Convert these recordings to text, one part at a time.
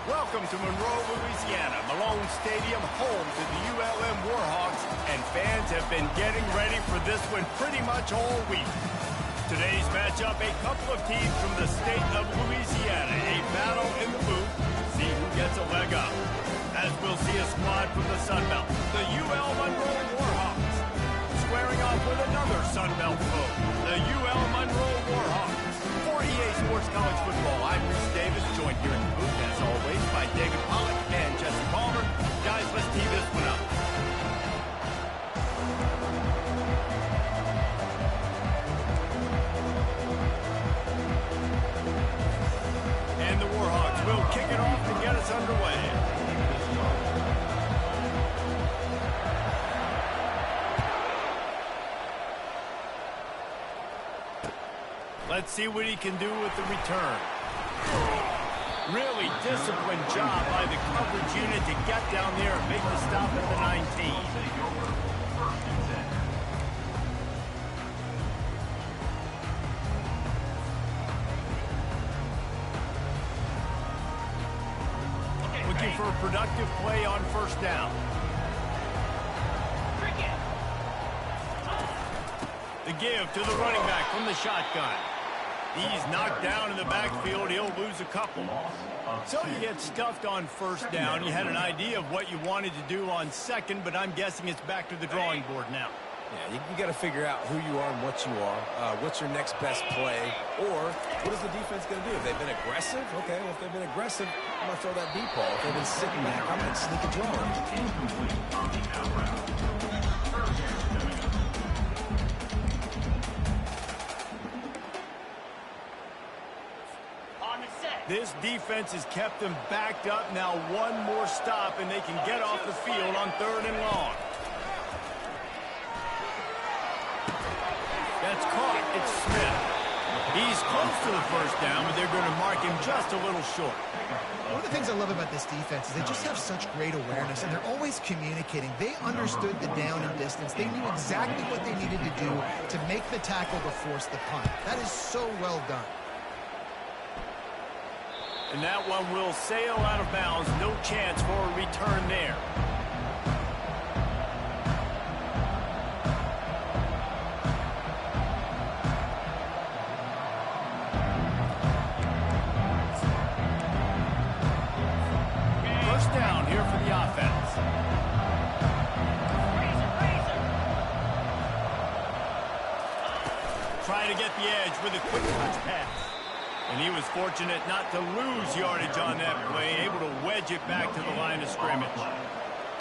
Welcome to Monroe, Louisiana, Malone Stadium, home to the ULM Warhawks, and fans have been getting ready for this one pretty much all week. Today's matchup, a couple of teams from the state of Louisiana, a battle in the booth, see who gets a leg up. As we'll see a squad from the Sun Belt, the UL Monroe Warhawks, squaring off with another Sun Belt foe, the UL Monroe Warhawks. For EA Sports College Football, I'm Bruce Davis, joined here in the booth, as always, by David Pollack and Jesse Palmer. Guys, let's tee this one up. And the Warhawks will kick it off to get us underway. Let's see what he can do with the return. Really disciplined job by the coverage unit to get down there and make the stop at the 19. Looking for a productive play on first down. The give to the running back from the shotgun. He's knocked down in the backfield. He'll lose a couple. So you get stuffed on first down. You had an idea of what you wanted to do on second, but I'm guessing it's back to the drawing board now. Yeah, you got to figure out who you are and what you are. What's your next best play? Or what is the defense going to do? If they've been aggressive, okay, well, if they've been aggressive, I'm going to throw that deep ball. If they've been sitting back, I might sneak a draw. This defense has kept them backed up. Now one more stop, and they can get off the field on 3rd and long. That's caught. It's Smith. He's close to the first down, but they're going to mark him just a little short. One of the things I love about this defense is they just have such great awareness, and they're always communicating. They understood the down and distance. They knew exactly what they needed to do to make the tackle to force the punt. That is so well done. And that one will sail out of bounds. No chance for a return there. First down here for the offense. Trying to get the edge with a quick touch pass. And he was fortunate not to lose yardage on that play, able to wedge it back to the line of scrimmage.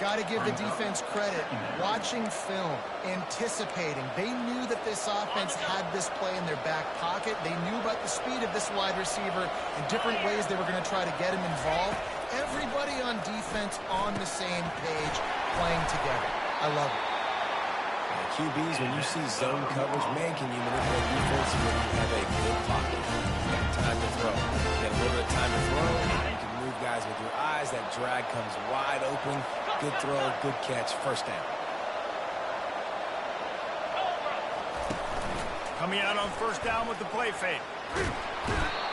Got to give the defense credit. Watching film, anticipating. They knew that this offense had this play in their back pocket. They knew about the speed of this wide receiver and different ways they were going to try to get him involved. Everybody on defense on the same page, playing together. I love it. QBs, when you see zone coverage, man, can you manipulate defense when you have a good pocket? You got time to throw. You got a little bit of time to throw. You can move guys with your eyes. That drag comes wide open. Good throw, good catch, first down. Coming out on first down with the play fake.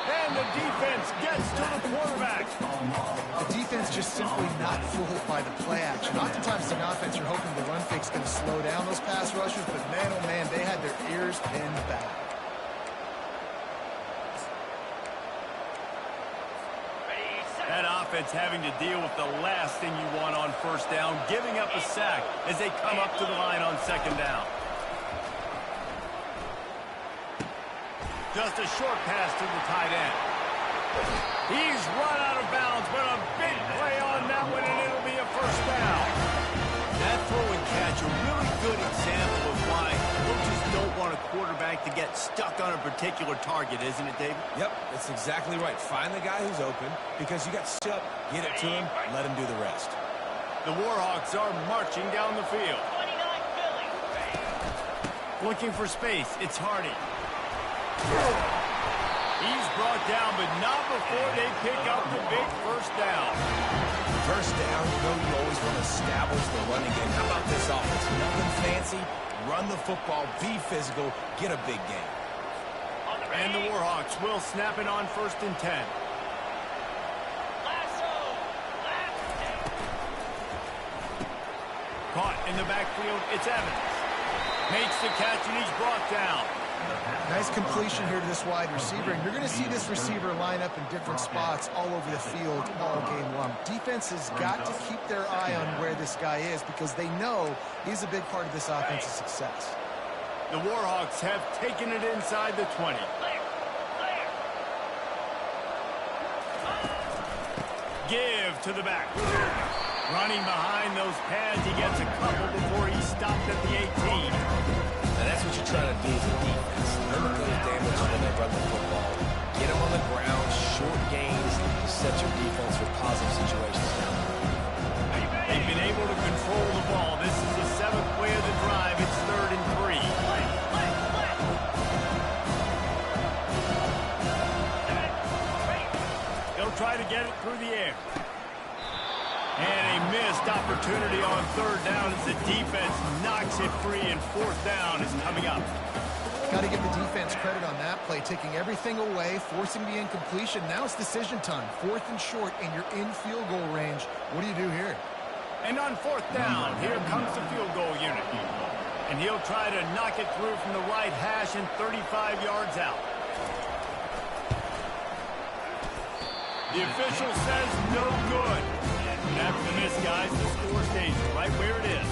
And the defense gets to the quarterback. The defense just simply not fooled by the play action. Oftentimes, the offense, you're hoping the run fake's going to slow down those pass rushers, but man, oh man, they had their ears pinned back. That offense having to deal with the last thing you want on first down, giving up a sack as they come up to the line on second down. Just a short pass to the tight end. He's run out of bounds, but a big play on that one, and it'll be a first down. That throw and catch, a really good example of why coaches don't want a quarterback to get stuck on a particular target, isn't it, David? Yep, that's exactly right. Find the guy who's open, because you got shut, get it to him, let him do the rest. The Warhawks are marching down the field. Looking for space, it's Hardy. He's brought down, but not before they pick up the big first down. First down, you know you always want to establish the running game. How about this offense? Nothing fancy. Run the football, be physical, get a big game. And the Warhawks will snap it on 1st and 10. Caught in the backfield, it's Evans. Makes the catch, and he's brought down. Nice completion here to this wide receiver, and you're going to see this receiver line up in different spots all over the field all game long. Defense has got to keep their eye on where this guy is because they know he's a big part of this offense's success. The Warhawks have taken it inside the 20. Give to the back. Running behind those pads, he gets a couple before he's stopped at the 18. Now that's what you're trying to do as a defense. Limit those damage when they run the football. Get them on the ground, short gains to set your defense for positive situations. They've been able to control the ball. This is the 7th play of the drive. It's 3rd and 3. They'll try to get it through the air. And a missed opportunity on 3rd down as the defense knocks it free, and 4th down is coming up. Got to give the defense credit on that play, taking everything away, forcing the incompletion. Now it's decision time. 4th and short, and you're in field goal range. What do you do here? And on 4th down, here comes the field goal unit. And he'll try to knock it through from the right hash and 35 yards out. The official says no good. And after the miss, guys, the score stays right where it is.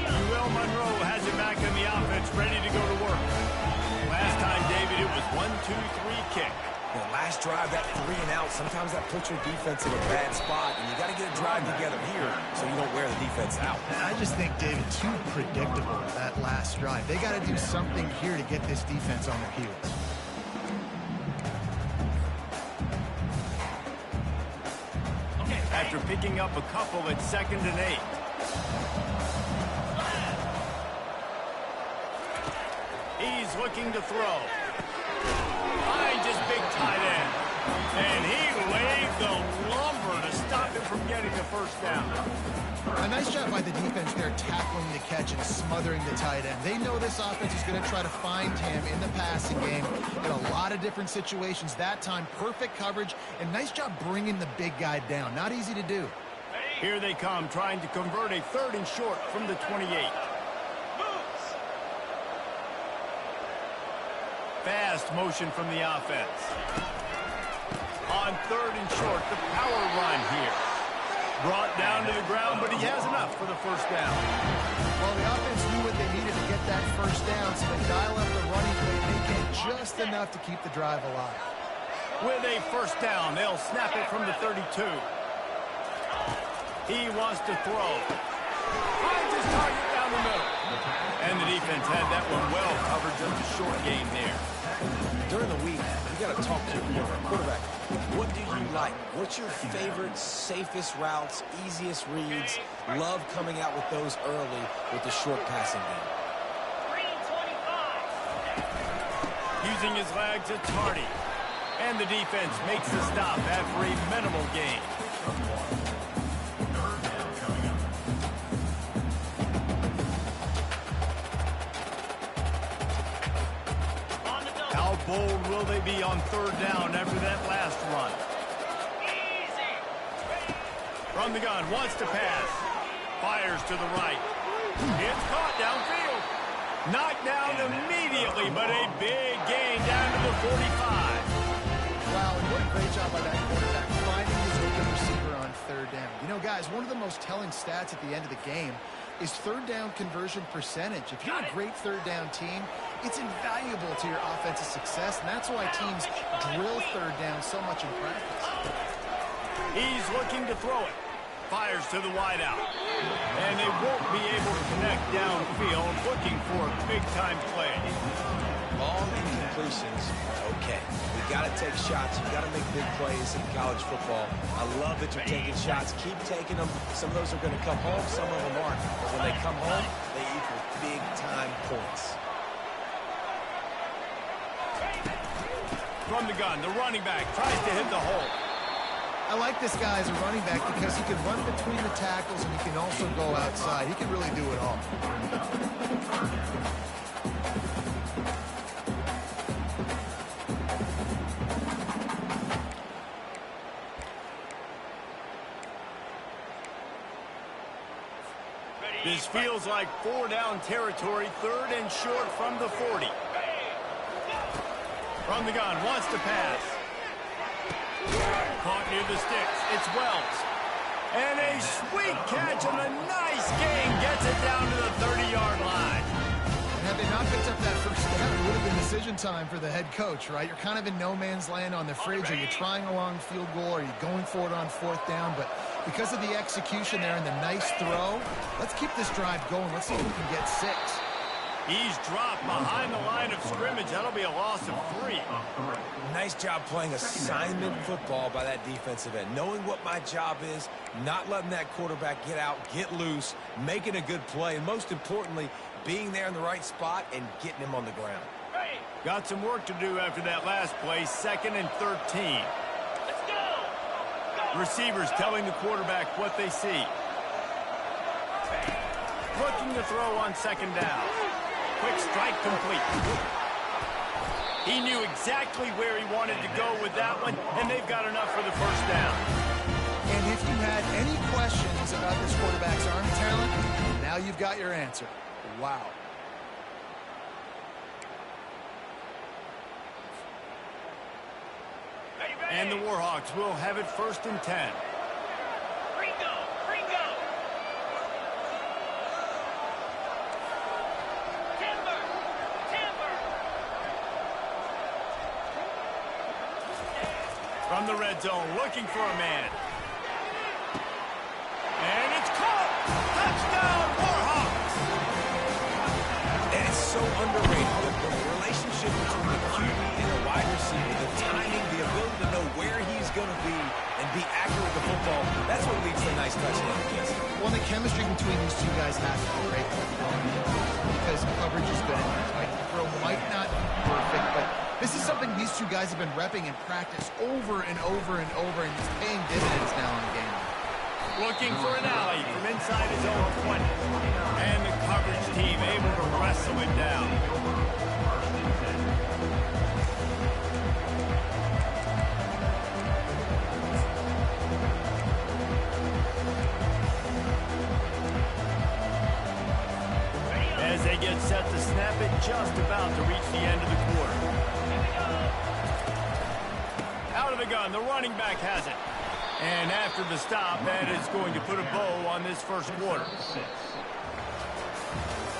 UL Monroe has it back in the offense, ready to go to work. Last time, David, it was 1-2-3 kick. The last drive, that 3 and out, sometimes that puts your defense in a bad spot, and you got to get a drive together here so you don't wear the defense out. I just think, David, too predictable, that last drive. They got to do something here to get this defense on their heels. After picking up a couple at 2nd and 8. He's looking to throw. Finds his big tight end. And he laid the lumber to stop him from getting the 1st down. A nice job by the defense there, tackling the catch and smothering the tight end. They know this offense is going to try to find him in the passing game in a lot of different situations. That time, perfect coverage, and nice job bringing the big guy down. Not easy to do. Here they come, trying to convert a 3rd and short from the 28. Fast motion from the offense. On 3rd and short, the power run here. Brought down to the ground, but he has enough for the 1st down. Well, the offense knew what they needed to get that 1st down, so they dial up the running play, making it just enough to keep the drive alive. With a 1st down, they'll snap it from the 32. He wants to throw. Finds his target down the middle. And the defense had that one well covered, just a short game there. During the week, you got to talk to your quarterback. What do you like? What's your favorite, safest routes, easiest reads? Love coming out with those early with the short passing game. Using his legs, it's Hardy. And the defense makes the stop after a minimal gain. How bold will they be on 3rd down after that last run? From the gun, wants to pass. Fires to the right. It's caught downfield. Knocked down immediately, but a big gain down to the 45. Wow, and what a great job by that quarterback, finding his open receiver on 3rd down. You know, guys, one of the most telling stats at the end of the game is 3rd down conversion percentage. If you're a great 3rd down team, it's invaluable to your offensive success, and that's why teams drill 3rd down so much in practice. He's looking to throw it. Fires to the wideout. And they won't be able to connect downfield, looking for a big-time play. Long incompletions are okay. We got to take shots. You got to make big plays in college football. I love that you're taking shots. Keep taking them. Some of those are going to come home. Some of them aren't. But when they come home, they equal big-time points. From the gun, the running back tries to hit the hole. I like this guy as a running back because he can run between the tackles and he can also go outside. He can really do it all. This feels like 4-down territory, 3rd and short from the 40. From the gun, wants to pass. Caught near the sticks. It's Wells. And a sweet catch and a nice gain gets it down to the 30-yard line. And had they not picked up that first down, it would have been decision time for the head coach, right? You're kind of in no man's land on the fridge. Are you trying a long field goal? Are you going for it on 4th down? But because of the execution there and the nice throw, let's keep this drive going. Let's see if we can get 6. He's dropped behind the line of scrimmage. That'll be a loss of 3. Nice job playing assignment football by that defensive end. Knowing what my job is, not letting that quarterback get out, get loose, making a good play, and most importantly, being there in the right spot and getting him on the ground. Got some work to do after that last play, 2nd and 13. Let's go! Receivers telling the quarterback what they see. Looking to throw on 2nd down. Quick strike complete. He knew exactly where he wanted to go with that one, and they've got enough for the 1st down. And if you had any questions about this quarterback's arm talent, now you've got your answer. Wow. And the Warhawks will have it 1st and 10. From the red zone, looking for a man. And it's caught! Touchdown, Warhawks! And it's so underrated. The relationship between the QB and the wide receiver, the timing, the ability to know where he's going to be and be accurate with the football, that's what leads to a nice touchdown, Jesse. Well, the chemistry between these two guys has to be great because coverage is good. The throw might not be perfect, but this is something these two guys have been repping in practice over and over and over, and it's paying dividends now in the game. Looking for an alley from inside his own 20. And the coverage team able to wrestle him down. As they get set to snap it, just about to reach the end of the quarter. Out of the gun, the running back has it. And after the stop, that is going to put a bow on this 1st quarter.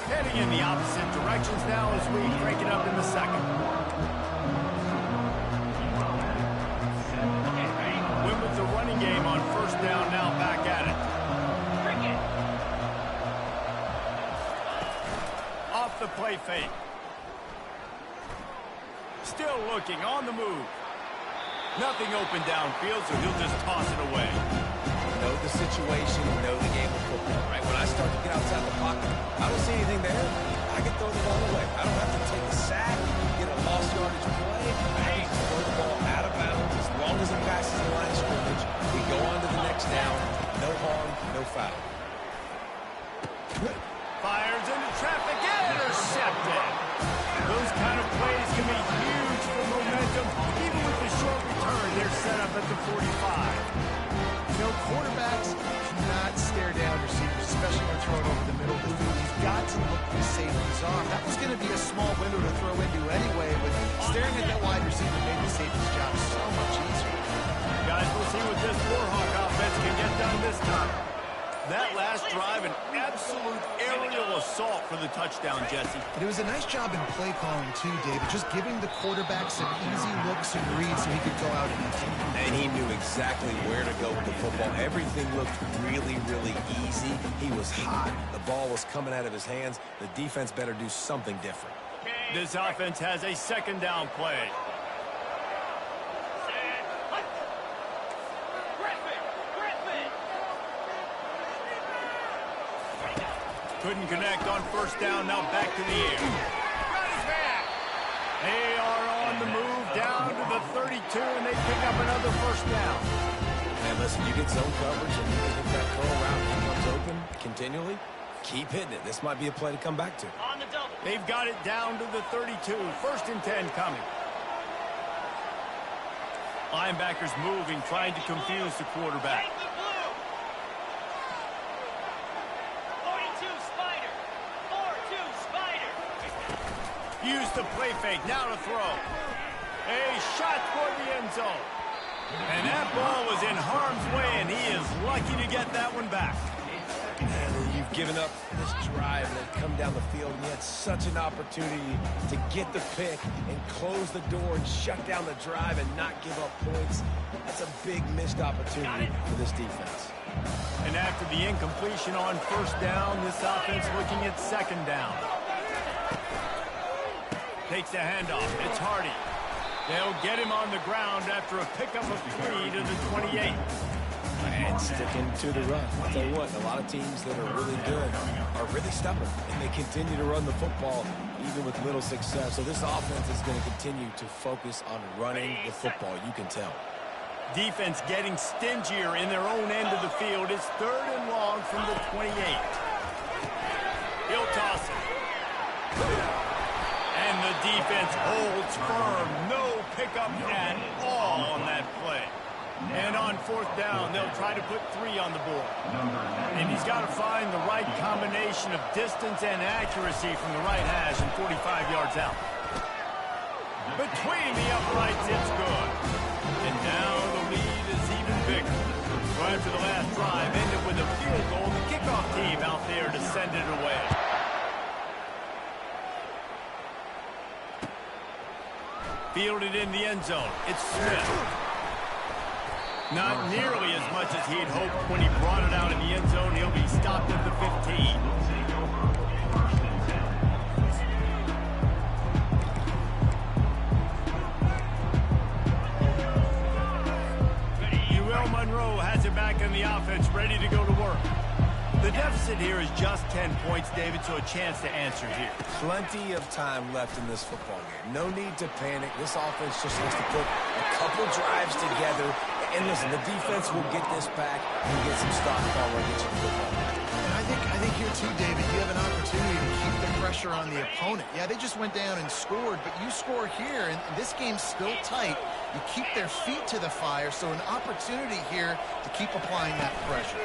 Heading in the opposite directions now as we crank it up in the 2nd. Win with the running game on 1st down, now back at it. Off the play fake. Still looking, on the move. Nothing open downfield, so he'll just toss it away. Know the situation, know the game of football, right? When I start to get outside the pocket, I don't see anything there. I can throw the ball away. I don't have to take a sack, get a lost yardage play. I can throw the ball out of bounds as long as it passes the line of scrimmage. We go on to the next down. No harm, no foul. Fires into traffic, intercepted. Those kind of plays can be huge for momentum. Even with the short return, they're set up at the 45. You know, quarterbacks cannot stare down receivers, especially when thrown over the middle of the field. You've got to look these safeties off. That was going to be a small window to throw into anyway, but staring at that wide receiver made the safety's job so much easier. Guys, we'll see what this Warhawk offense can get done this time. That last drive, an absolute aerial assault for the touchdown, Jesse. And it was a nice job in play calling, too, David. Just giving the quarterback some easy looks and reads so he could go out and eat. And he knew exactly where to go with the football. Everything looked really, really easy. He was hot. The ball was coming out of his hands. The defense better do something different. This offense has a 2nd down play. Couldn't connect on 1st down, now back to the air. Got his back. They are on the move down to the 32, and they pick up another 1st down. And listen, you get zone coverage, and you think that curl route comes open continually, keep hitting it. This might be a play to come back to. On the double. They've got it down to the 32. 1st and 10 coming. Linebackers moving, trying to confuse the quarterback. Use the play fake, now to throw. A shot toward the end zone. And that ball was in harm's way, and he is lucky to get that one back. And you've given up this drive and come down the field, and you had such an opportunity to get the pick and close the door and shut down the drive and not give up points. That's a big missed opportunity for this defense. And after the incompletion on first down, this offense looking at second down. Takes the handoff. It's Hardy. They'll get him on the ground after a pickup of 3 to the 28. And sticking to the run. I'll tell you what, a lot of teams that are really good are really stubborn, and they continue to run the football even with little success. So this offense is going to continue to focus on running the football, you can tell. Defense getting stingier in their own end of the field. It's 3rd and long from the 28. He'll toss it. And the defense holds firm. No pickup at all on that play. And on 4th down, they'll try to put 3 on the board. And he's got to find the right combination of distance and accuracy from the right hash and 45 yards out. Between the uprights, it's good. And now the lead is even bigger. Right after the last drive ended with a field goal, the kickoff team out there to send it away. Fielded in the end zone. It's Smith. Not nearly as much as he'd hoped when he brought it out in the end zone. He'll be stopped at the 15. Monroe has it back in the offense, ready to go to work. The deficit here is just 10 points, David, so a chance to answer here. Plenty of time left in this football game. No need to panic. This offense just has to put a couple drives together. And listen, the defense will get this back and get some stop power and get you the football. And I think here too, David, you have an opportunity to keep the pressure on the opponent. Yeah, they just went down and scored, but you score here, and this game's still tight. You keep their feet to the fire, so an opportunity here to keep applying that pressure.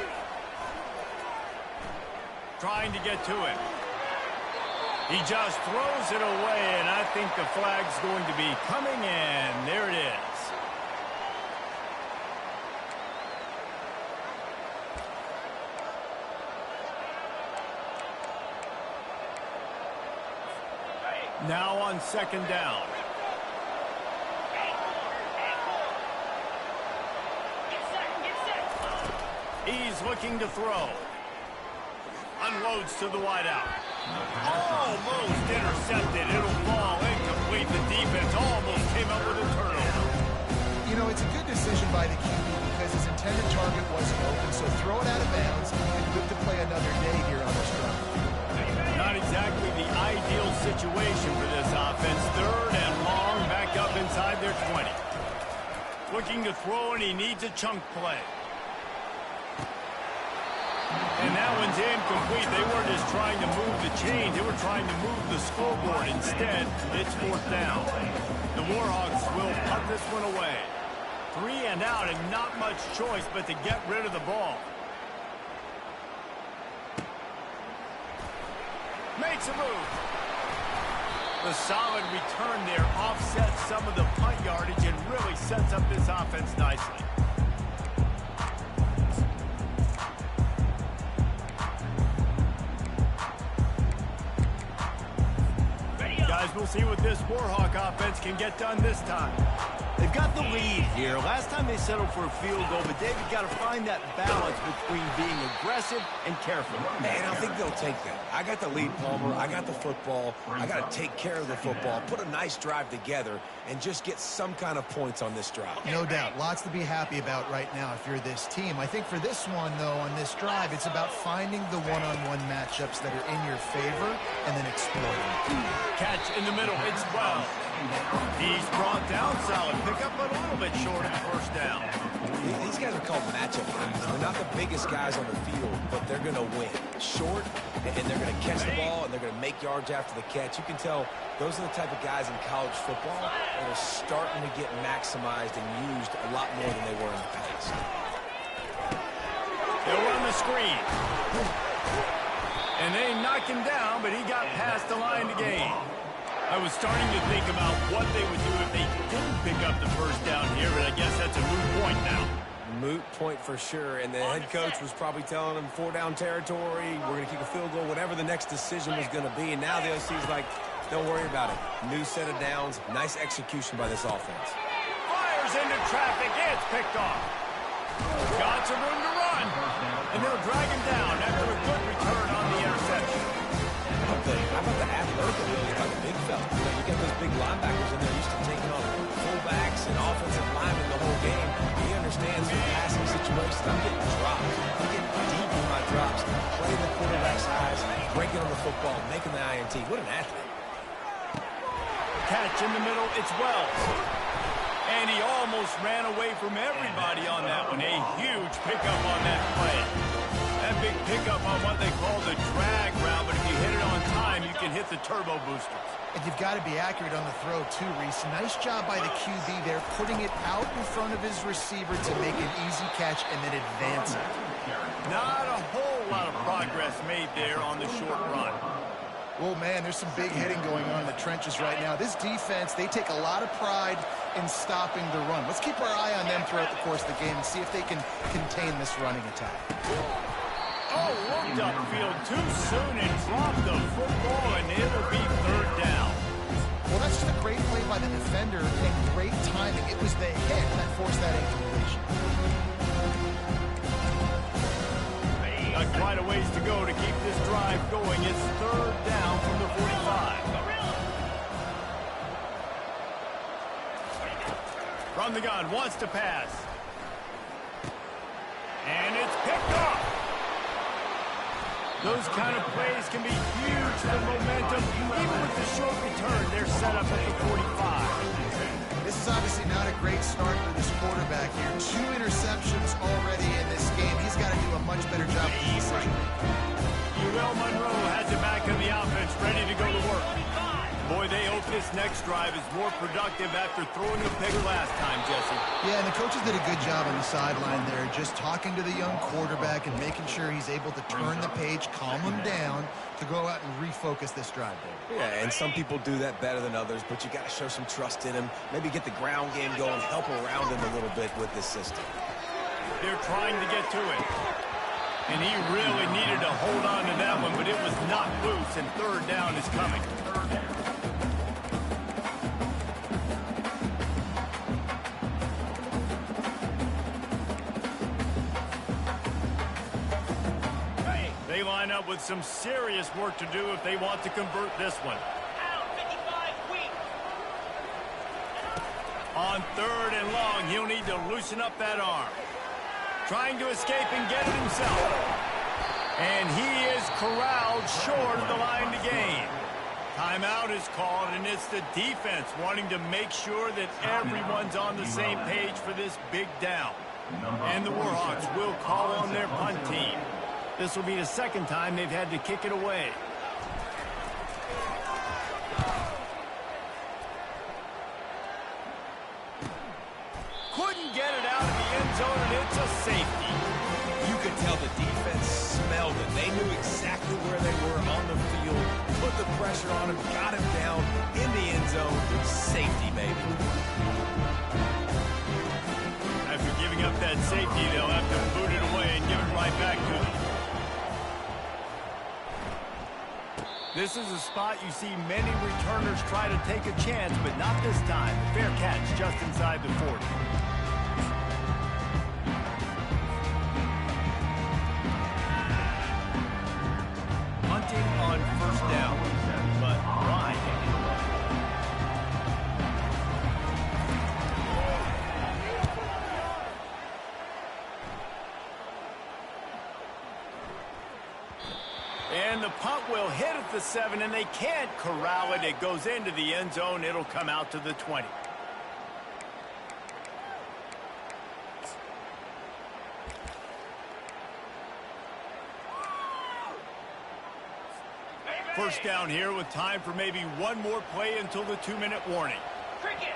Trying to get to it. He just throws it away, and I think the flag's going to be coming in. There it is. Now on 2nd down. He's looking to throw. Unloads to the wideout. Almost intercepted. It'll fall incomplete. The defense almost came up with a turnover. You know, it's a good decision by the QB because his intended target wasn't open, so throw it out of bounds and live to play another day here on this drive. Not exactly the ideal situation for this offense. 3rd and long, back up inside their 20. Looking to throw, and he needs a chunk play. And that one's incomplete. They weren't just trying to move the chain. They were trying to move the scoreboard. Instead, it's 4th down. The Warhawks will punt this one away. 3 and out, and not much choice but to get rid of the ball. Makes a move. The solid return there offsets some of the punt yardage and really sets up this offense nicely. Guys, we'll see what this Warhawk offense can get done this time. They've got the lead here. Last time they settled for a field goal, but David got to find that balance between being aggressive and careful. Man, I think they'll take that. I got the lead, Palmer. I got the football. I got to take care of the football, put a nice drive together, and just get some kind of points on this drive. No doubt. Lots to be happy about right now if you're this team. I think for this one, though, on this drive, it's about finding the one-on-one matchups that are in your favor and then exploiting. Catch in the middle. It's 12. He's brought down. Solid pickup, but a little bit short of the 1st down. These guys are called matchup guys. They're not the biggest guys on the field, but they're going to win. Short, and they're going to catch the ball, and they're going to make yards after the catch. You can tell those are the type of guys in college football that are starting to get maximized and used a lot more than they were in the past. He'll run the screen. And they knock him down, but he got past the line to gain. I was starting to think about what they would do if they didn't pick up the first down here, but I guess that's a moot point now. Moot point for sure, and the head coach was probably telling them 4-down territory, we're going to kick a field goal, whatever the next decision was going to be, and now the OC's like, don't worry about it. New set of downs, nice execution by this offense. Fires into traffic, it's picked off. Got some room to run, and they'll drag him down after a good return on the interception. How about the athletic ability by the big fella? You get those big linebackers in there used to taking on fullbacks and offensive linemen the whole game. He understands the passing situations. I'm getting drops. I'm getting deep in my drops, playing the quarterback's eyes, breaking on the football, making the INT. What an athlete. Catch in the middle, it's Wells. And he almost ran away from everybody on that one. A huge pickup on that play. That big pickup on what they call the drag route, but if you hit it on time, you can hit the turbo boosters. And you've got to be accurate on the throw, too, Reese. Nice job by the QB there, putting it out in front of his receiver to make an easy catch and then advance it. Not a whole lot of progress made there on the short run. Oh, man, there's some big hitting going on in the trenches right now. This defense, they take a lot of pride in stopping the run. Let's keep our eye on them throughout the course of the game and see if they can contain this running attack. Oh, looked upfield too soon and dropped the football, and it'll be third down. Well, that's just a great play by the defender and great timing. It was the hit that forced that incompletion. Got quite a ways to go to keep this drive going. It's third down from the 45. From the gun, wants to pass. And it's picked up. Those kind of plays can be huge for momentum. Even with the short return, they're set up at the 45. This is obviously not a great start for this quarterback here. 2 interceptions already in this game. He's got to do a much better job of decision. UL Monroe has it back in the offense, ready to go to work. Boy, they hope this next drive is more productive after throwing a pick last time, Jesse. Yeah, and the coaches did a good job on the sideline there, just talking to the young quarterback and making sure he's able to turn the page, calm him down, to go out and refocus this drive there. Yeah, and some people do that better than others, but you got to show some trust in him. Maybe get the ground game going, help around him a little bit with this system. They're trying to get to it. And he really needed to hold on to that one, but it was not loose, and third down is coming. They line up with some serious work to do if they want to convert this one. On third and long, he'll need to loosen up that arm. Trying to escape and get it himself. And he is corralled short of the line to gain. Timeout is called, and it's the defense wanting to make sure that everyone's on the same page for this big down. And the Warhawks will call on their punt team. This will be the second time they've had to kick it away. Couldn't get it out of the end zone, and it's a safety. You could tell the defense smelled it. They knew exactly where they were on the field, put the pressure on him, got him down in the end zone. Safety, baby. After giving up that safety, they'll have to boot it away and give it right back to them. This is a spot you see many returners try to take a chance, but not this time. Fair catch just inside the 40. Hunting on first down, but why? And the punt will hit at the 7, and they can't corral it. It goes into the end zone. It'll come out to the 20. First down here with time for maybe one more play until the 2-minute warning. Cricket.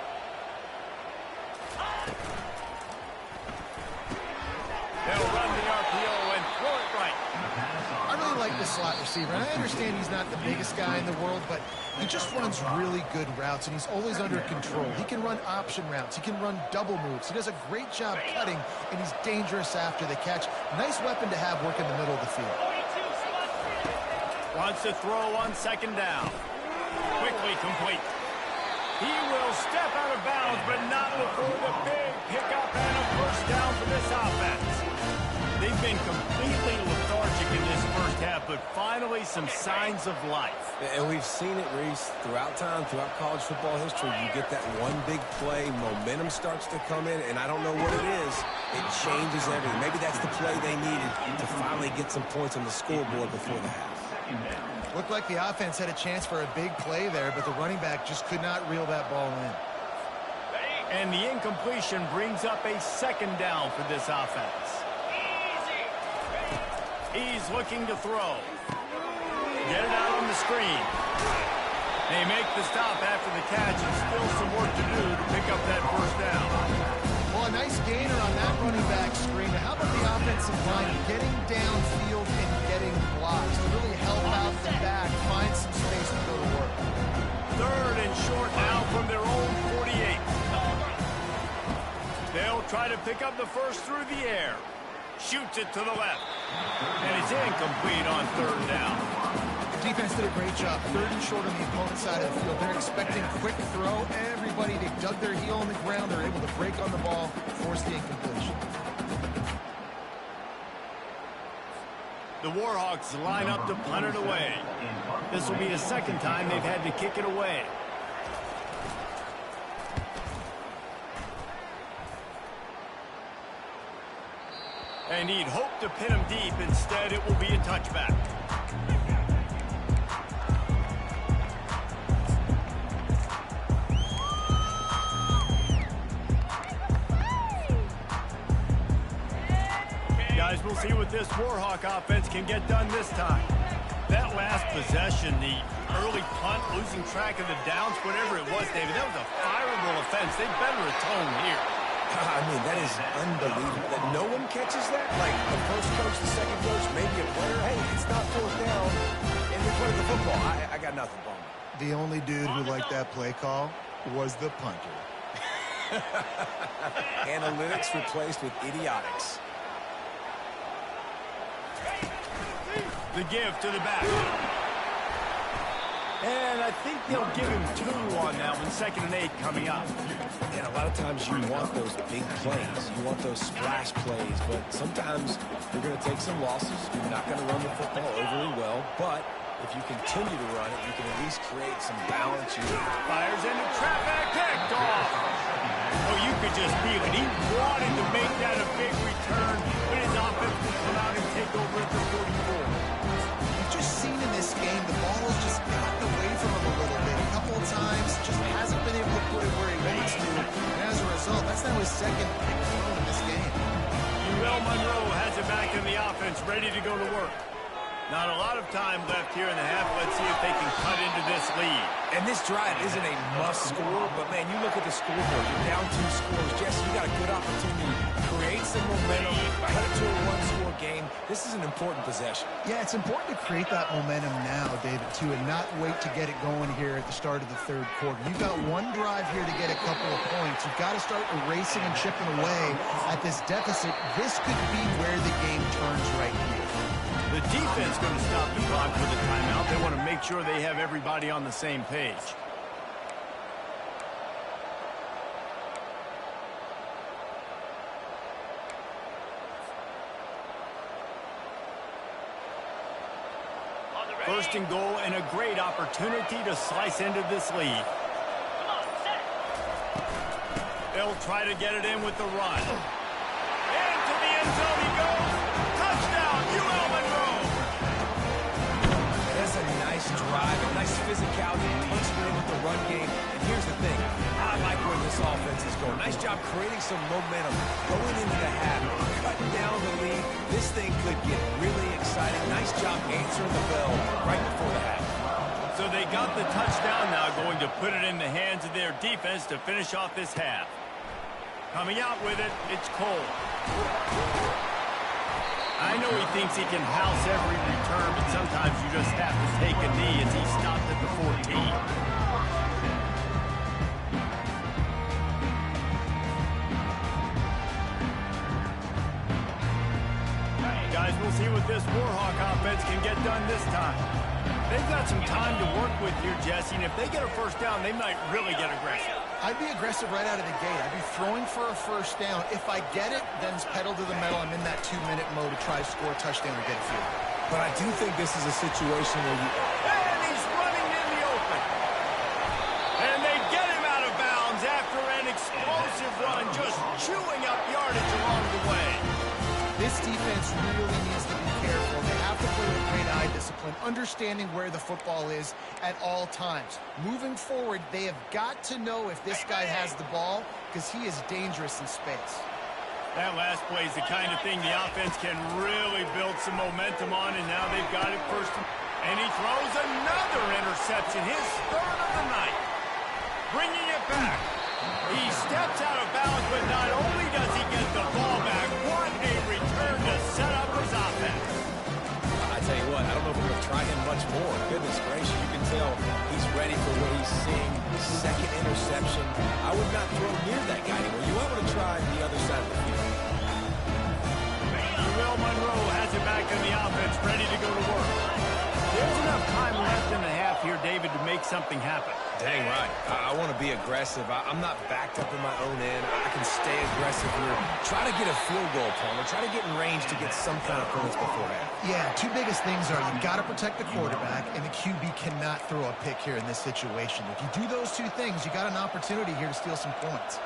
They'll run the RPO and throw it right. I really like the slot receiver. And I understand he's not the biggest guy in the world, but he just runs really good routes, and he's always under control. He can run option routes. He can run double moves. He does a great job cutting, and he's dangerous after the catch. Nice weapon to have working the middle of the field. Wants to throw on second down. Quickly complete. He will step out of bounds, but not before the big pickup and a first down for this offense. They've been completely lethargic in this first half, but finally some signs of life. And we've seen it, Reese, throughout time, throughout college football history. You get that one big play, momentum starts to come in, and I don't know what it is. It changes everything. Maybe that's the play they needed to finally get some points on the scoreboard before the half. Looked like the offense had a chance for a big play there, but the running back just could not reel that ball in. And the incompletion brings up a second down for this offense. He's looking to throw. Get it out on the screen. They make the stop after the catch, and still some work to do to pick up that first down. Well, a nice gainer on that running back screen. How about the offensive line getting downfield and getting blocks to really help out the back, find some space to go to work. Third and short now from their own 48. They'll try to pick up the first through the air. Shoots it to the left. And it's incomplete on third down. The defense did a great job. Third and short on the opponent's side of the field. They're expecting quick throw. Everybody, they dug their heel on the ground. They're able to break on the ball, force the incompletion. The Warhawks line up to punt it away. This will be the second time they've had to kick it away. And he'd hoped to pin him deep. Instead, it will be a touchback. Guys, we'll see what this Warhawk offense can get done this time. That last possession, the early punt, losing track of the downs, whatever it was, David, that was a fireable offense. They better atone here. I mean, that is unbelievable that no one catches that. Like the first coach, the second coach, maybe a player. Hey, it's not fourth down, and they play the football. I got nothing for them. The only dude who liked that play call was the punter. Analytics replaced with idiotics. The give to the back. And I think they'll give him 2 on that one. 2nd and 8 coming up. And a lot of times you want those big plays. You want those splash plays. But sometimes you're going to take some losses. You're not going to run the football overly well. But if you continue to run it, you can at least create some balance. Fires into traffic. Picked off. Oh, you could just feel it. He wanted to make that a big return, but his offense will come out and take over at the 44. You've just seen in this game, the ball has just gotten away from him a little bit. A couple of times, just hasn't been able to put it where he wants to. And as a result, that's now his second big throw in this game. UL Monroe has it back in the offense, ready to go to work. Not a lot of time left here in the half. Let's see if they can cut into this lead. And this drive isn't a must score, but man, you look at the scoreboard. You're down 2 scores. Jesse, you got a good opportunity to create some momentum, cut it to a 1-score game. This is an important possession. Yeah, it's important to create that momentum now, David, too, and not wait to get it going here at the start of the 3rd quarter. You've got one drive here to get a couple of points. You've got to start erasing and chipping away at this deficit. This could be where the game turns right here. The defense going to stop the clock for the timeout. They want to make sure they have everybody on the same page. First and goal, and a great opportunity to slice into this lead. They'll try to get it in with the run. Into the end zone he goes. Touchdown, UL Monroe. That's a nice drive, a nice physicality, punching in with the run game. And here's the thing, I like where this offense is going. Nice job creating some momentum, going into the half, cutting down the lead. This thing could get really exciting. Nice job answering the bell right before the half. So they got the touchdown now, going to put it in the hands of their defense to finish off this half. Coming out with it, it's Cole. I know he thinks he can house every return, but sometimes you just have to take a knee as he stopped at the 14. Guys, we'll see what this Warhawk offense can get done this time. They've got some time to work with here, Jesse, and if they get a first down, they might really get aggressive. I'd be aggressive right out of the gate. I'd be throwing for a first down. If I get it, then it's pedal to the metal. I'm in that 2-minute mode to try to score a touchdown or get a field. But I do think this is a situation where you... And he's running in the open. And they get him out of bounds after an explosive run, just chewing up yardage along the way. This defense really needs to be careful. They have to play with great eye discipline, understanding where the football is at all times. Moving forward, they have got to know if this guy has the ball, because he is dangerous in space. That last play is the kind of thing the offense can really build some momentum on, and now they've got it first. And he throws another interception, his third of the night. Bringing it back. He steps out of bounds, but not only does he get the ball back, what a return to set up his offense. I tell you what, I don't know if we're going to try him much more. Goodness gracious, you can tell he's ready for what he's seeing. Second interception. I would not throw near that guy anymore. You want to try the other side of the field. Will Monroe has it back in the offense, ready to go to work. There's enough time left in the half here, David, to make something happen. Dang right. I want to be aggressive. I'm not backed up in my own end. I can stay aggressive here. Try to get a field goal, Palmer. Try to get in range to get some kind of points before that. Yeah, two biggest things are you've got to protect the quarterback, and the QB cannot throw a pick here in this situation. If you do those two things, you got an opportunity here to steal some points.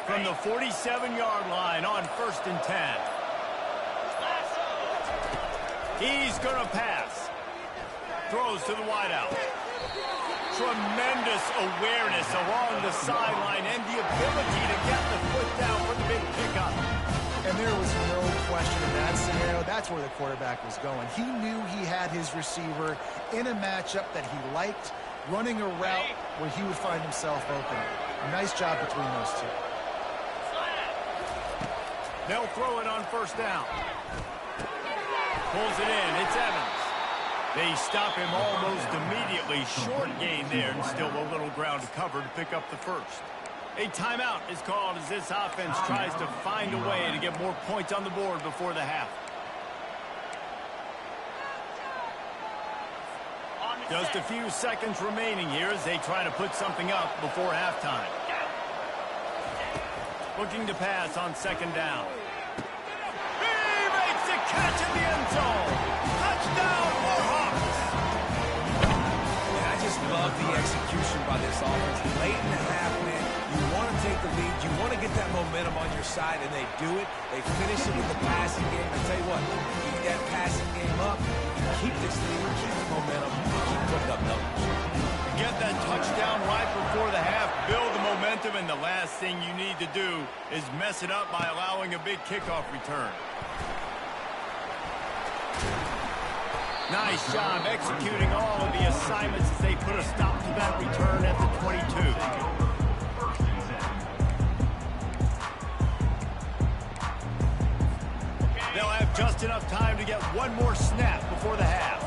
From the 47-yard line on 1st and 10. He's going to pass. Throws to the wideout. Tremendous awareness along the sideline and the ability to get the foot down for the big pickup. And there was no question in that scenario. That's where the quarterback was going. He knew he had his receiver in a matchup that he liked, running a route where he would find himself open. Nice job between those two. They'll throw it on 1st down. Pulls it in. It's Evans. They stop him almost immediately. Short gain there, and still a little ground to cover to pick up the first. A timeout is called as this offense tries to find a way to get more points on the board before the half. Just a few seconds remaining here as they try to put something up before halftime. Looking to pass on 2nd down. He makes a catch in the end zone. Touchdown, Warhawks! And I just love the execution by this offense. Late in the half, man, you want to take the lead. You want to get that momentum on your side, and they do it. They finish it with the passing game. I tell you what, keep that passing game up. Keep this lead, keep the momentum, keep putting up numbers. Get that touchdown right before the half, build the momentum, and the last thing you need to do is mess it up by allowing a big kickoff return. Nice job executing all of the assignments as they put a stop to that return at the 22. They'll have just enough time to get one more snap before the half.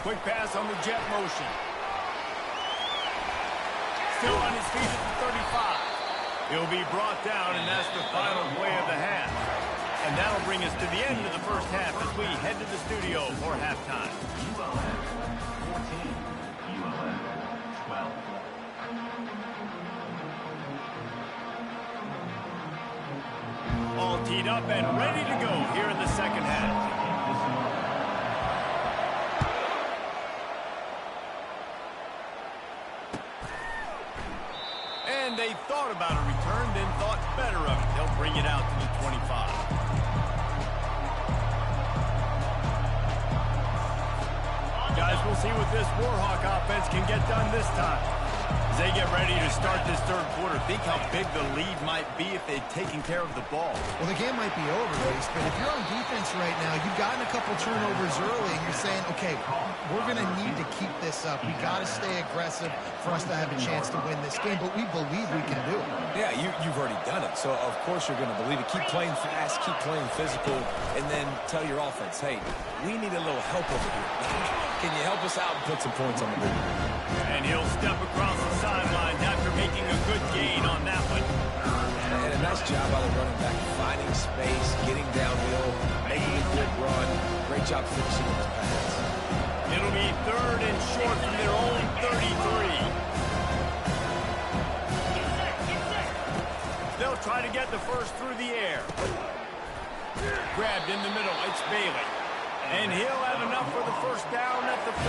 Quick pass on the jet motion. Still on his feet at the 35. He'll be brought down, and that's the final play of the half. And that'll bring us to the end of the first half as we head to the studio for halftime. All teed up and ready to go here in the second half. And they thought about a return, then thought better of it. They'll bring it out to the 25. Guys, we'll see what this Warhawk offense can get done this time. As they get ready to start this third quarter, think how big the lead might be if they'd taken care of the ball. Well, the game might be over, Reese, but if you're on defense right now, you've gotten a couple turnovers early, and you're saying, okay, we're going to need to keep this up. We got to stay aggressive for us to have a chance to win this game, but we believe we can do it. Yeah, you've already done it, so of course you're going to believe it. Keep playing fast, keep playing physical, and then tell your offense, hey, we need a little help over here. Can you help us out and put some points on the board? And he'll step across the sidelines after making a good gain on that one. And a nice job by the running back, finding space, getting downhill, making a good run. Great job finishing with his pass. It'll be third and short from their own 33. They'll try to get the first through the air. Grabbed in the middle, it's Bailey. And he'll have enough for the first down at the 42.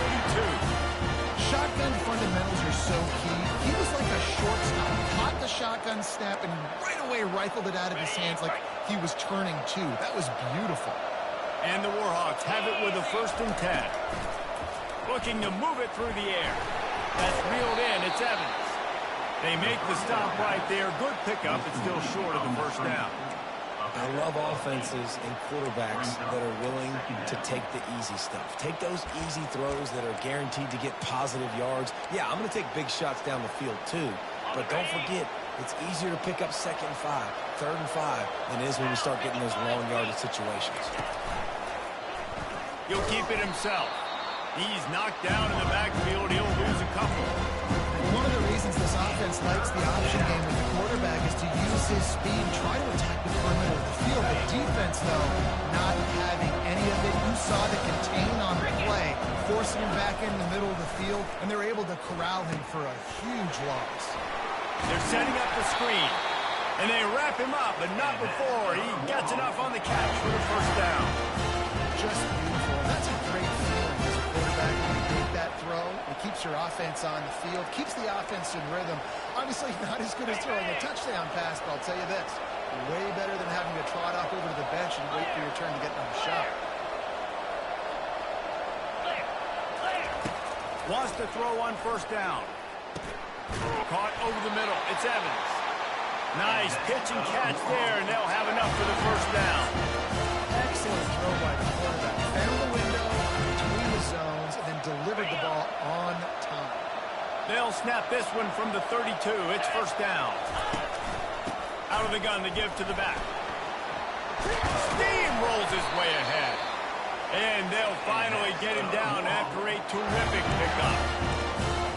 Shotgun fundamentals are so key. He was like a shortstop. Caught the shotgun snap and right away rifled it out of his hands like he was turning two. That was beautiful. And the Warhawks have it with a 1st and 10. Looking to move it through the air. That's reeled in. It's Evans. They make the stop right there. Good pickup. It's still short of the first down. I love offenses and quarterbacks that are willing to take the easy stuff. Take those easy throws that are guaranteed to get positive yards. Yeah, I'm going to take big shots down the field too, but don't forget, it's easier to pick up 2nd and 5, 3rd and 5 than it is when you start getting those long yardage situations. He'll keep it himself. He's knocked down in the backfield. He'll lose a couple. One of the reasons this offense likes the option game with the quarterback is to use his speed and try to attack the perimeter of the field. The defense, though, not having any of it. You saw the contain on the play, forcing him back in the middle of the field, and they're able to corral him for a huge loss. They're setting up the screen, and they wrap him up, but not before he gets enough on the catch for the first down. Just beautiful. That's a great feeling as a quarterback when you make that throw. It keeps your offense on the field, keeps the offense in rhythm. Obviously not as good as throwing a touchdown pass, but I'll tell you this, way better than having to trot off over to the bench and wait for your turn to get another shot. Wants to throw on 1st down. Caught over the middle. It's Evans. Nice pitch and catch there, and they'll have enough for the first down. Excellent throw by the quarterback. Found the window between the zones and then delivered the ball on time. They'll snap this one from the 32. It's 1st down. Out of the gun to give to the back. Steamrolls his way ahead. And they'll finally get him down after a terrific pickup.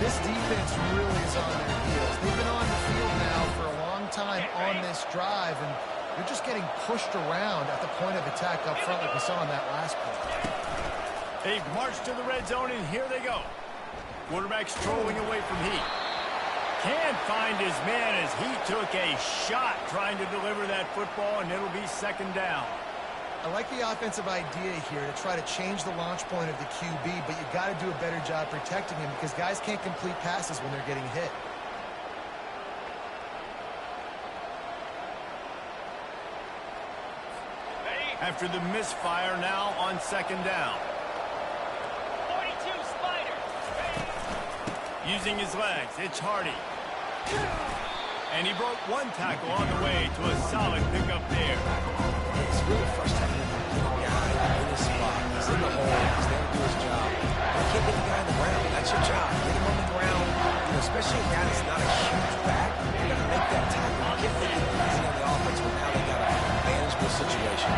This defense really is on their heels. They've been on the field now for a long time on this drive, and they're just getting pushed around at the point of attack up front like we saw on that last play. They've marched to the red zone, and here they go. Quarterback strolling away from Heat. Can't find his man as Heat took a shot trying to deliver that football, and it'll be 2nd down. I like the offensive idea here to try to change the launch point of the QB, but you got to do a better job protecting him because guys can't complete passes when they're getting hit. After the misfire, now on 2nd down. 42 Spiders. Using his legs, it's Hardy. And he broke one tackle on the way to a solid pickup there. It's really frustrating. The guy in his spot. He's in the hole. He's there to do his job. You can't get the guy on the ground. That's your job. Get him on the ground. You know, especially a guy that's not a huge back. You're going to make that tackle. You can't make it easy on the offense when now they got a manageable situation.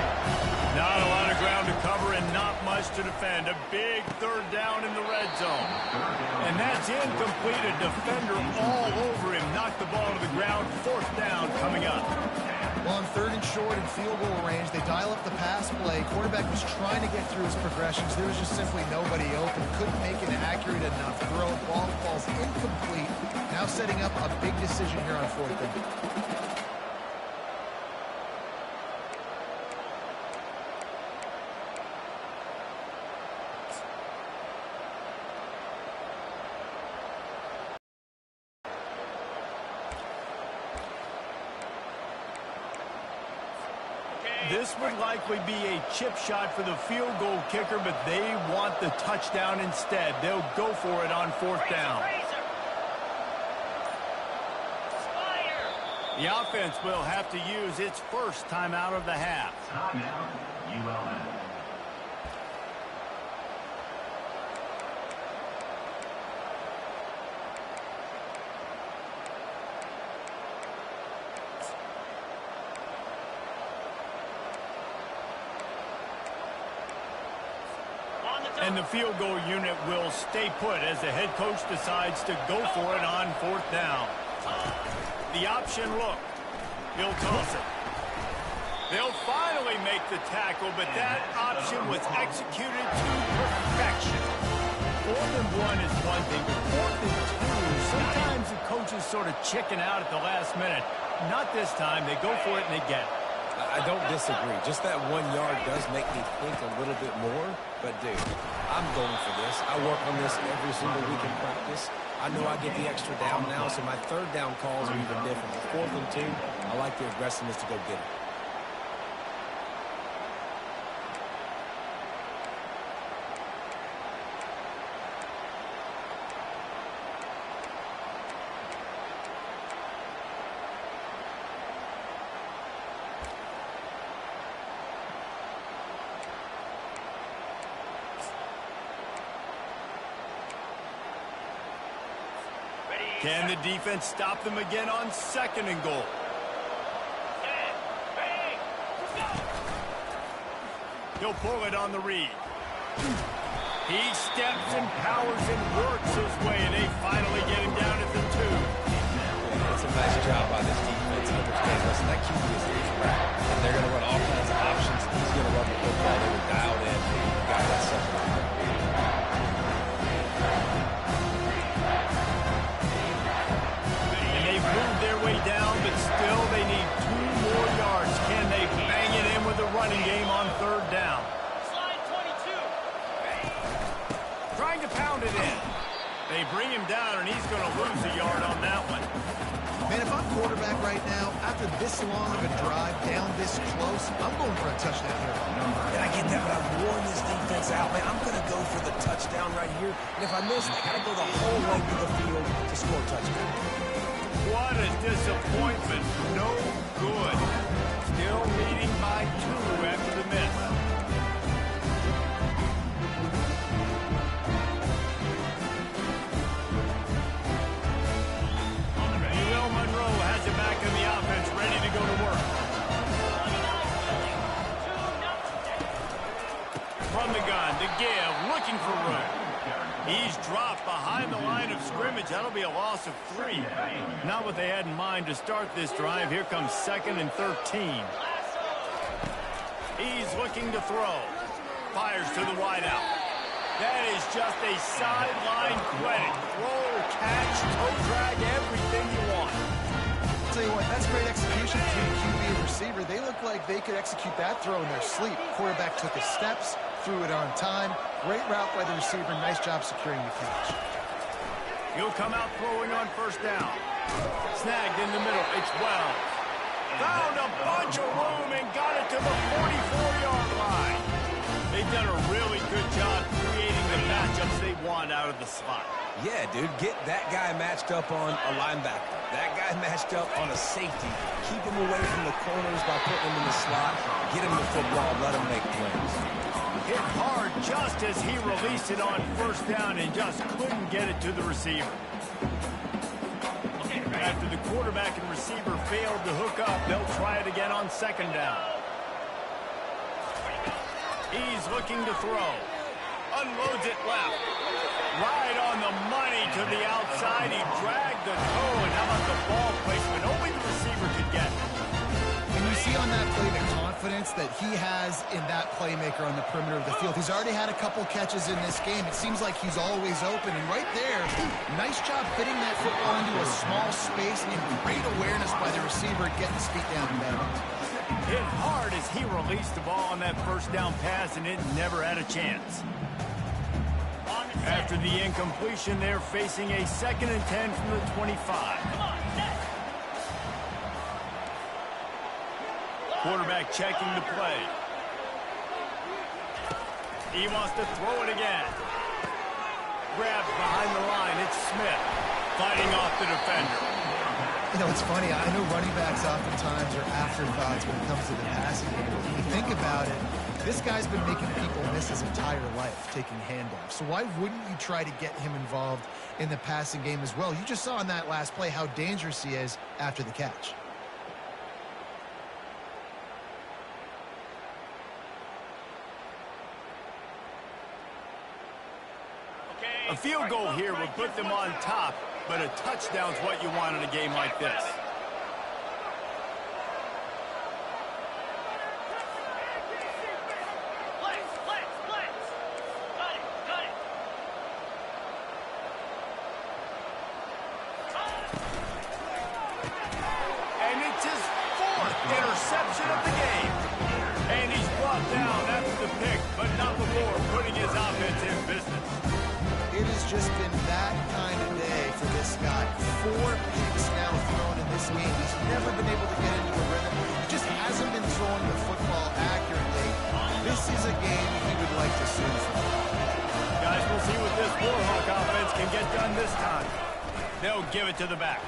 Not a lot of ground to cover and not much to defend. A big 3rd down in the red zone. And that's incomplete. A defender all over him. Knocked the ball to the ground. 4th down coming up. Well, on 3rd and short and field goal range, they dial up the pass play. Quarterback was trying to get through his progressions. There was just simply nobody open. Couldn't make an accurate enough throw. Ball falls incomplete. Now setting up a big decision here on 4th down. This would likely be a chip shot for the field goal kicker, but they want the touchdown instead. They'll go for it on 4th down. The offense will have to use its first timeout of the half. Timeout, ULM. And the field goal unit will stay put as the head coach decides to go for it on 4th down. The option look. He'll toss it. They'll finally make the tackle, but that option was executed to perfection. 4th and 1 is one thing, but 4th and 2, sometimes the coaches sort of chicken out at the last minute. Not this time. They go for it and they get it. I don't disagree. Just that 1 yard does make me think a little bit more. But, dude, I'm going for this. I work on this every single week in practice. I know I get the extra down now, so my 3rd down calls are even different. 4th and 2, I like the aggressiveness to go get it. Can the defense stop them again on 2nd and goal? He'll pull it on the read. He steps and powers and works his way, and they finally get him down at the 2. Yeah, it's a nice job by this defense. Understand, listen, that QB is a threat, and they're going to run all kinds of options, and he's going to run the football. They were dialed in. Got that second. Moved their way down, but still they need 2 more yards. Can they bang it in with a running game on 3rd down? Slide 22. Trying to pound it in. They bring him down, and he's going to lose a yard on that one. Man, if I'm quarterback right now, after this long of a drive, down this close, I'm going for a touchdown here. And I get that, but I've worn this defense out, man. I'm going to go for the touchdown right here. And if I miss, I got to go the whole length of the field to score a touchdown. What a disappointment. No good. Still leading by 2 after the miss. UL Monroe has it back in the offense, ready to go to work. From the gun to give, looking for room. He's dropped behind the line of scrimmage. That'll be a loss of 3. Not what they had in mind to start this drive. Here comes 2nd and 13. He's looking to throw. Fires to the wideout. That is just a sideline credit. Throw, catch, toe drag, everything you want. I'll tell you what, that's great execution between QB and receiver. They look like they could execute that throw in their sleep. Quarterback took his steps, threw it on time. Great route by the receiver. Nice job securing the catch. He'll come out throwing on 1st down. Snagged in the middle. It's Wells. Found a bunch of room and got it to the 44-yard line. They've done a really good job creating the matchups they want out of the slot. Yeah, dude, get that guy matched up on a linebacker. That guy matched up on a safety. Keep him away from the corners by putting him in the slot. Get him the football, let him make plays. Hit hard just as he released it on 1st down and just couldn't get it to the receiver. After the quarterback and receiver failed to hook up, they'll try it again on 2nd down. He's looking to throw. Unloads it left. Right on the money to the outside. He dragged the toe, and how about the ball placement? Only the receiver could get it. And you see on that play the confidence that he has in that playmaker on the perimeter of the field. He's already had a couple catches in this game. It seems like he's always open. And right there, nice job fitting that football into a small space and great awareness by the receiver getting his feet down and bounds. Hit hard as he released the ball on that 1st down pass, and it never had a chance. After the incompletion, they're facing a 2nd and 10 from the 25. Quarterback checking the play. He wants to throw it again. Grabs behind the line. It's Smith fighting off the defender. You know, it's funny. I know running backs oftentimes are afterthoughts when it comes to the passing game. But when you think about it, this guy's been making people miss his entire life taking handoffs. So why wouldn't you try to get him involved in the passing game as well? You just saw in that last play how dangerous he is after the catch. A field goal here would put them on top, but a touchdown's what you want in a game like this. And it's his 4th interception of the game. And he's brought down after the pick, but not before putting his offense in business. It has just been that kind of day for this guy. 4 picks now thrown in this game. He's never been able to get into a rhythm. He just hasn't been throwing the football accurately. This is a game he would like to see from. Guys, we'll see what this Warhawk offense can get done this time. They'll give it to the back.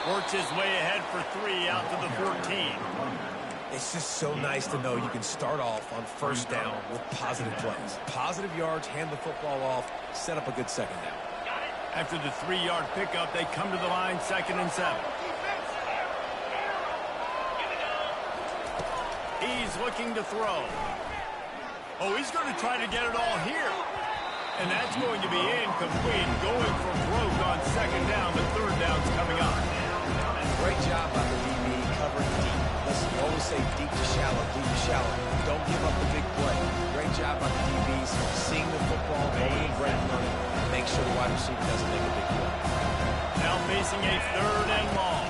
Works his way ahead for 3 out to the 14. It's just so nice to know you can start off on first down with positive plays. Positive yards, hand the football off, set up a good second down. After the 3-yard pickup, they come to the line 2nd and 7. He's looking to throw. Oh, he's going to try to get it all here. And that's going to be incomplete, going for broke on 2nd down. The 3rd down's coming up. Great job by the DB covering deep. Listen, you always say deep to shallow, deep to shallow. Don't give up the big play. Great job by the DBs, seeing the football, going and breaking on it, make sure the wide receiver doesn't make a big play. Now facing a 3rd and long.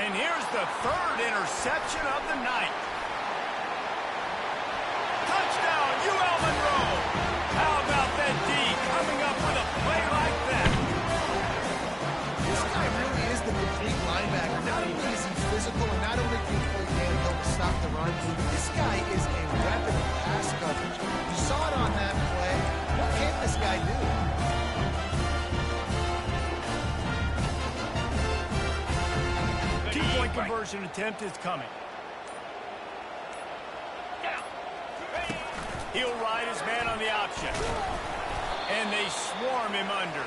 And here's the 3rd interception of the night. Touchdown, UL Monroe. How about that D coming up with a play like that? This guy really is the complete linebacker. Not only is he physical and not only can he play handle to stop the run, this guy is a weapon in pass coverage. You saw it on that play. What can't this guy do? Two-point conversion attempt is coming. He'll ride his man on the option. And they swarm him under.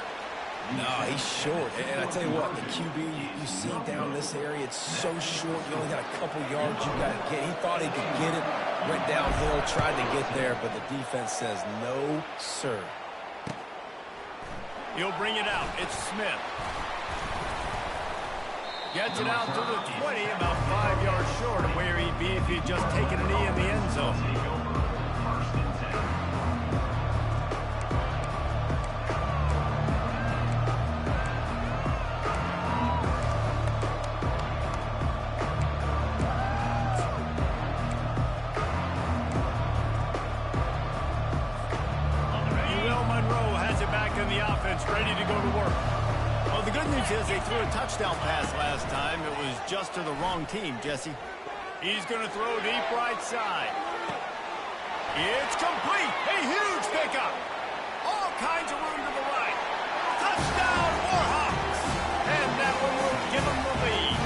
No, he's short. And I tell you what, the QB, you see down this area, it's so short. You only got a couple yards you got to get. He thought he could get it, went downhill, tried to get there, but the defense says no, sir. He'll bring it out. It's Smith. Gets it out to the 20, about 5 yards short of where he'd be if he'd just taken a knee in the end zone. The offense ready to go to work. Well, the good news is they threw a touchdown pass last time. It was just to the wrong team, Jesse. He's going to throw deep right side. It's complete. A huge pickup. All kinds of room to the right. Touchdown, Warhawks. And that one will give them the lead.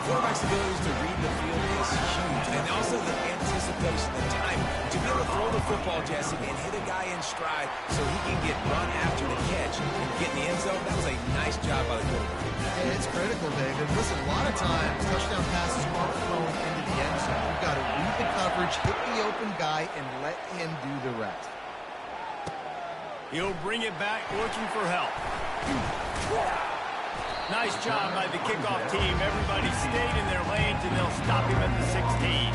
Quarterback's ability to read the field is huge. And also the anticipation, the time to be able to throw the football, Jesse, and hit a guy in stride so he can get run after the catch and get in the end zone. That was a nice job by the quarterback. Hey, it's critical, David. Listen, a lot of times touchdown passes aren't thrown into the end zone. You've got to read the coverage, hit the open guy, and let him do the rest. He'll bring it back looking for help. Nice job by the kickoff team. Everybody stayed in their lanes, and they'll stop him at the 16.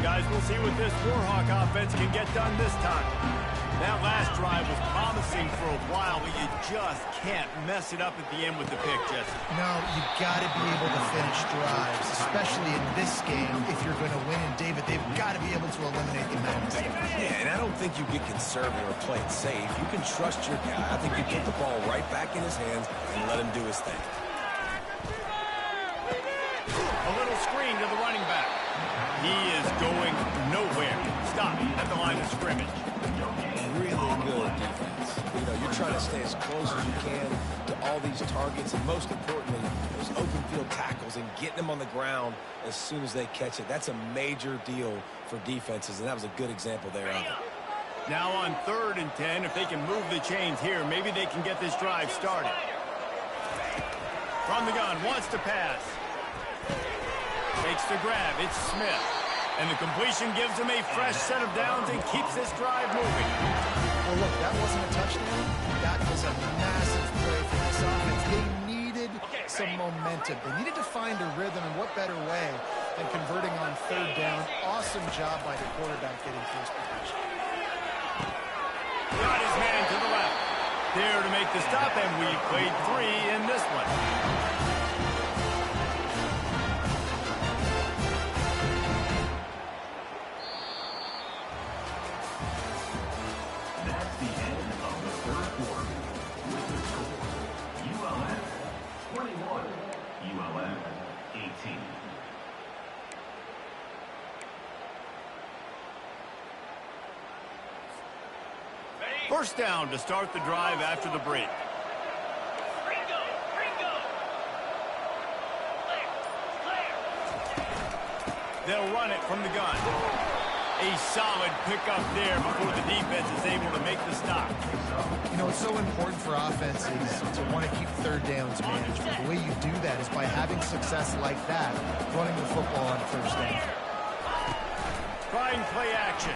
Guys, we'll see what this Warhawk offense can get done this time. That last drive was promising for a while, but you just can't mess it up at the end with the pick, Jesse. No, you got to be able to finish drives, especially in this game. If you're going to win, and David, they've got to be able to eliminate the men's. Yeah, and I don't think you get conservative or play it safe. You can trust your guy. I think you put the ball right back in his hands and let him do his thing. the screen to the running back. He is going nowhere. Stop at the line of scrimmage. Really good defense. You know, you're trying to stay as close as you can to all these targets, and most importantly, those open field tackles and getting them on the ground as soon as they catch it. That's a major deal for defenses, and that was a good example there of it. Now on 3rd and 10, if they can move the chains here, maybe they can get this drive started. From the gun, wants to pass. Takes the grab, it's Smith. And the completion gives him a fresh set of downs and keeps this drive moving. Well, look, that wasn't a touchdown. That was a massive play for this offense. They needed some momentum. They needed to find a rhythm, and what better way than converting on 3rd down. Awesome job by the quarterback getting first position. Got his man to the left. There to make the stop, and we played 3 in this one. That's the end of the 3rd quarter. With the score, ULM 21, ULM 18. First down to start the drive after the break. Ringo! Ringo! Clear! Clear! They'll run it from the gun. A solid pickup there before the defense is able to make the stop. You know, it's so important for offenses to want to keep 3rd downs manageable. The way you do that is by having success like that, running the football on 1st down. Trying play action.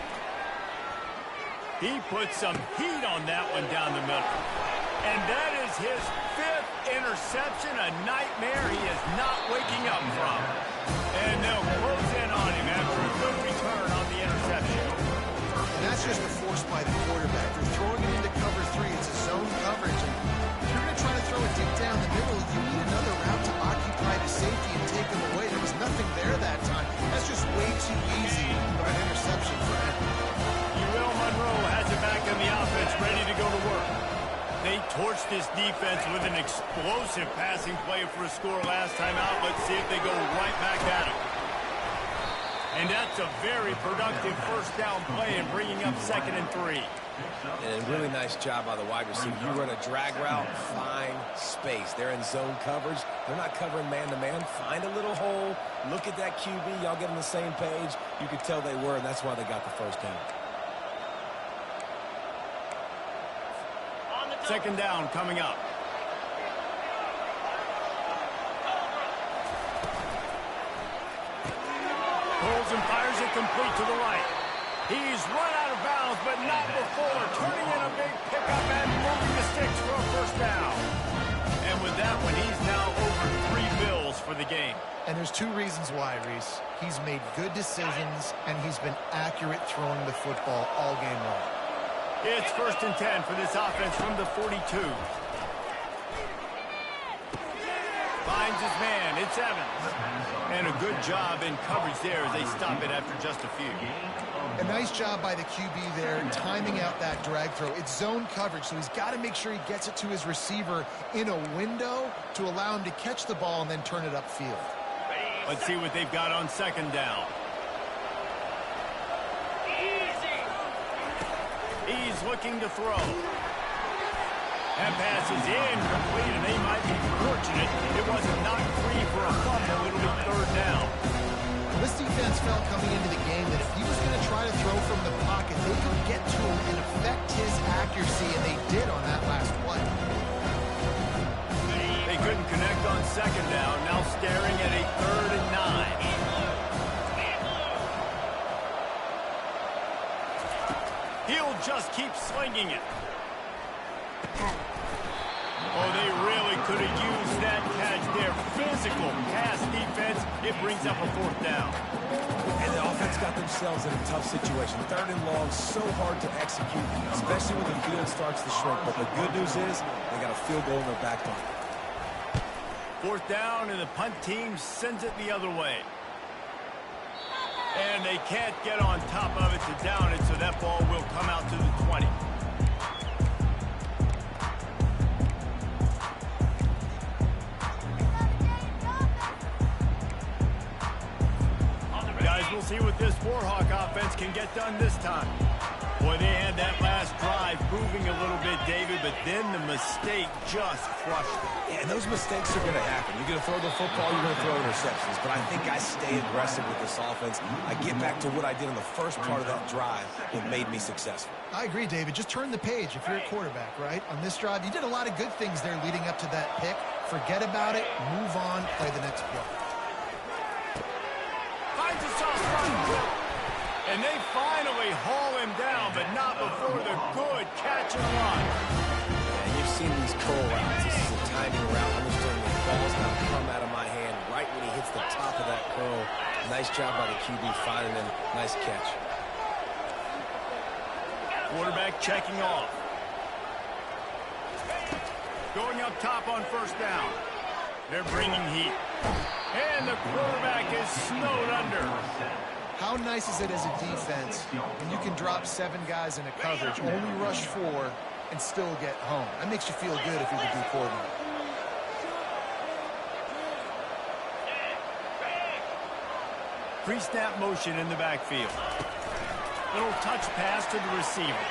He put some heat on that one down the middle. And that is his 5th interception, a nightmare he is not waking up from. And they'll close in on him after a good return on the interception. And that's just a force by the quarterback. They're throwing it into cover 3. It's a zone coverage. And if you're going to try to throw it deep down the middle, you need another route to occupy the safety and take him away. There was nothing there that time. That's just way too easy of an interception for him. Will Monroe has it back in the offense, ready to go to work. They torched this defense with an explosive passing play for a score last time out. Let's see if they go right back at it. And that's a very productive first down play and bringing up 2nd and 3. And a really nice job by the wide receiver. You run a drag route, find space. They're in zone coverage. They're not covering man-to-man. Find a little hole. Look at that QB. Y'all get on the same page. You could tell they were, and that's why they got the first down. 2nd down coming up. Pulls and fires it complete to the right. He's run out of bounds, but not before. Turning in a big pickup and moving the sticks for a first down. And with that one, he's now over 3 bills for the game. And there's 2 reasons why, Reese. He's made good decisions, and he's been accurate throwing the football all game long. It's 1st and 10 for this offense from the 42. Finds his man. It's Evans. And a good job in coverage there as they stop it after just a few. A nice job by the QB there, timing out that drag throw. It's zone coverage, so he's got to make sure he gets it to his receiver in a window to allow him to catch the ball and then turn it upfield. Let's see what they've got on 2nd down. He's looking to throw. That pass is incomplete, and they might be fortunate it wasn't knocked free for a fumble. It'll be 3rd down. This defense felt coming into the game that if he was going to try to throw from the pocket, they could get to him and affect his accuracy, and they did on that last play. They couldn't connect on 2nd down, now staring at a 3rd and 9. He'll just keep slinging it. Oh, they really could have used that catch there. Physical pass defense. It brings up a 4th down. And the offense got themselves in a tough situation. 3rd and long, so hard to execute, especially when the field starts to shrink. But the good news is they got a field goal in their back pocket. 4th down, and the punt team sends it the other way. And they can't get on top of it to down it, so that ball will come out to the 20. see what this Warhawk offense can get done this time. Boy, they had that last drive moving a little bit, David, but then the mistake just crushed them. Yeah, and those mistakes are going to happen. You're going to throw the football, you're going to throw interceptions. But I think I stay aggressive with this offense. I get back to what I did in the first part of that drive that made me successful. I agree, David. Just turn the page if you're a quarterback, right? On this drive, you did a lot of good things there leading up to that pick. Forget about it, move on, play the next play. Finds a soft spot. And they finally haul him down, but not before the good catch and run. Yeah, you've seen these curl routes. This is a timing route. Understanding the ball's going to come out of my hand right when he hits the top of that curl. Nice job by the QB finding him. Nice catch. Quarterback checking off. Going up top on first down. They're bringing heat. And the quarterback is snowed under. How nice is it as a defense when you can drop 7 guys in a coverage, only rush 4, and still get home? That makes you feel good if you're the D coordinator. Pre-snap motion in the backfield. Little touch pass to the receiver.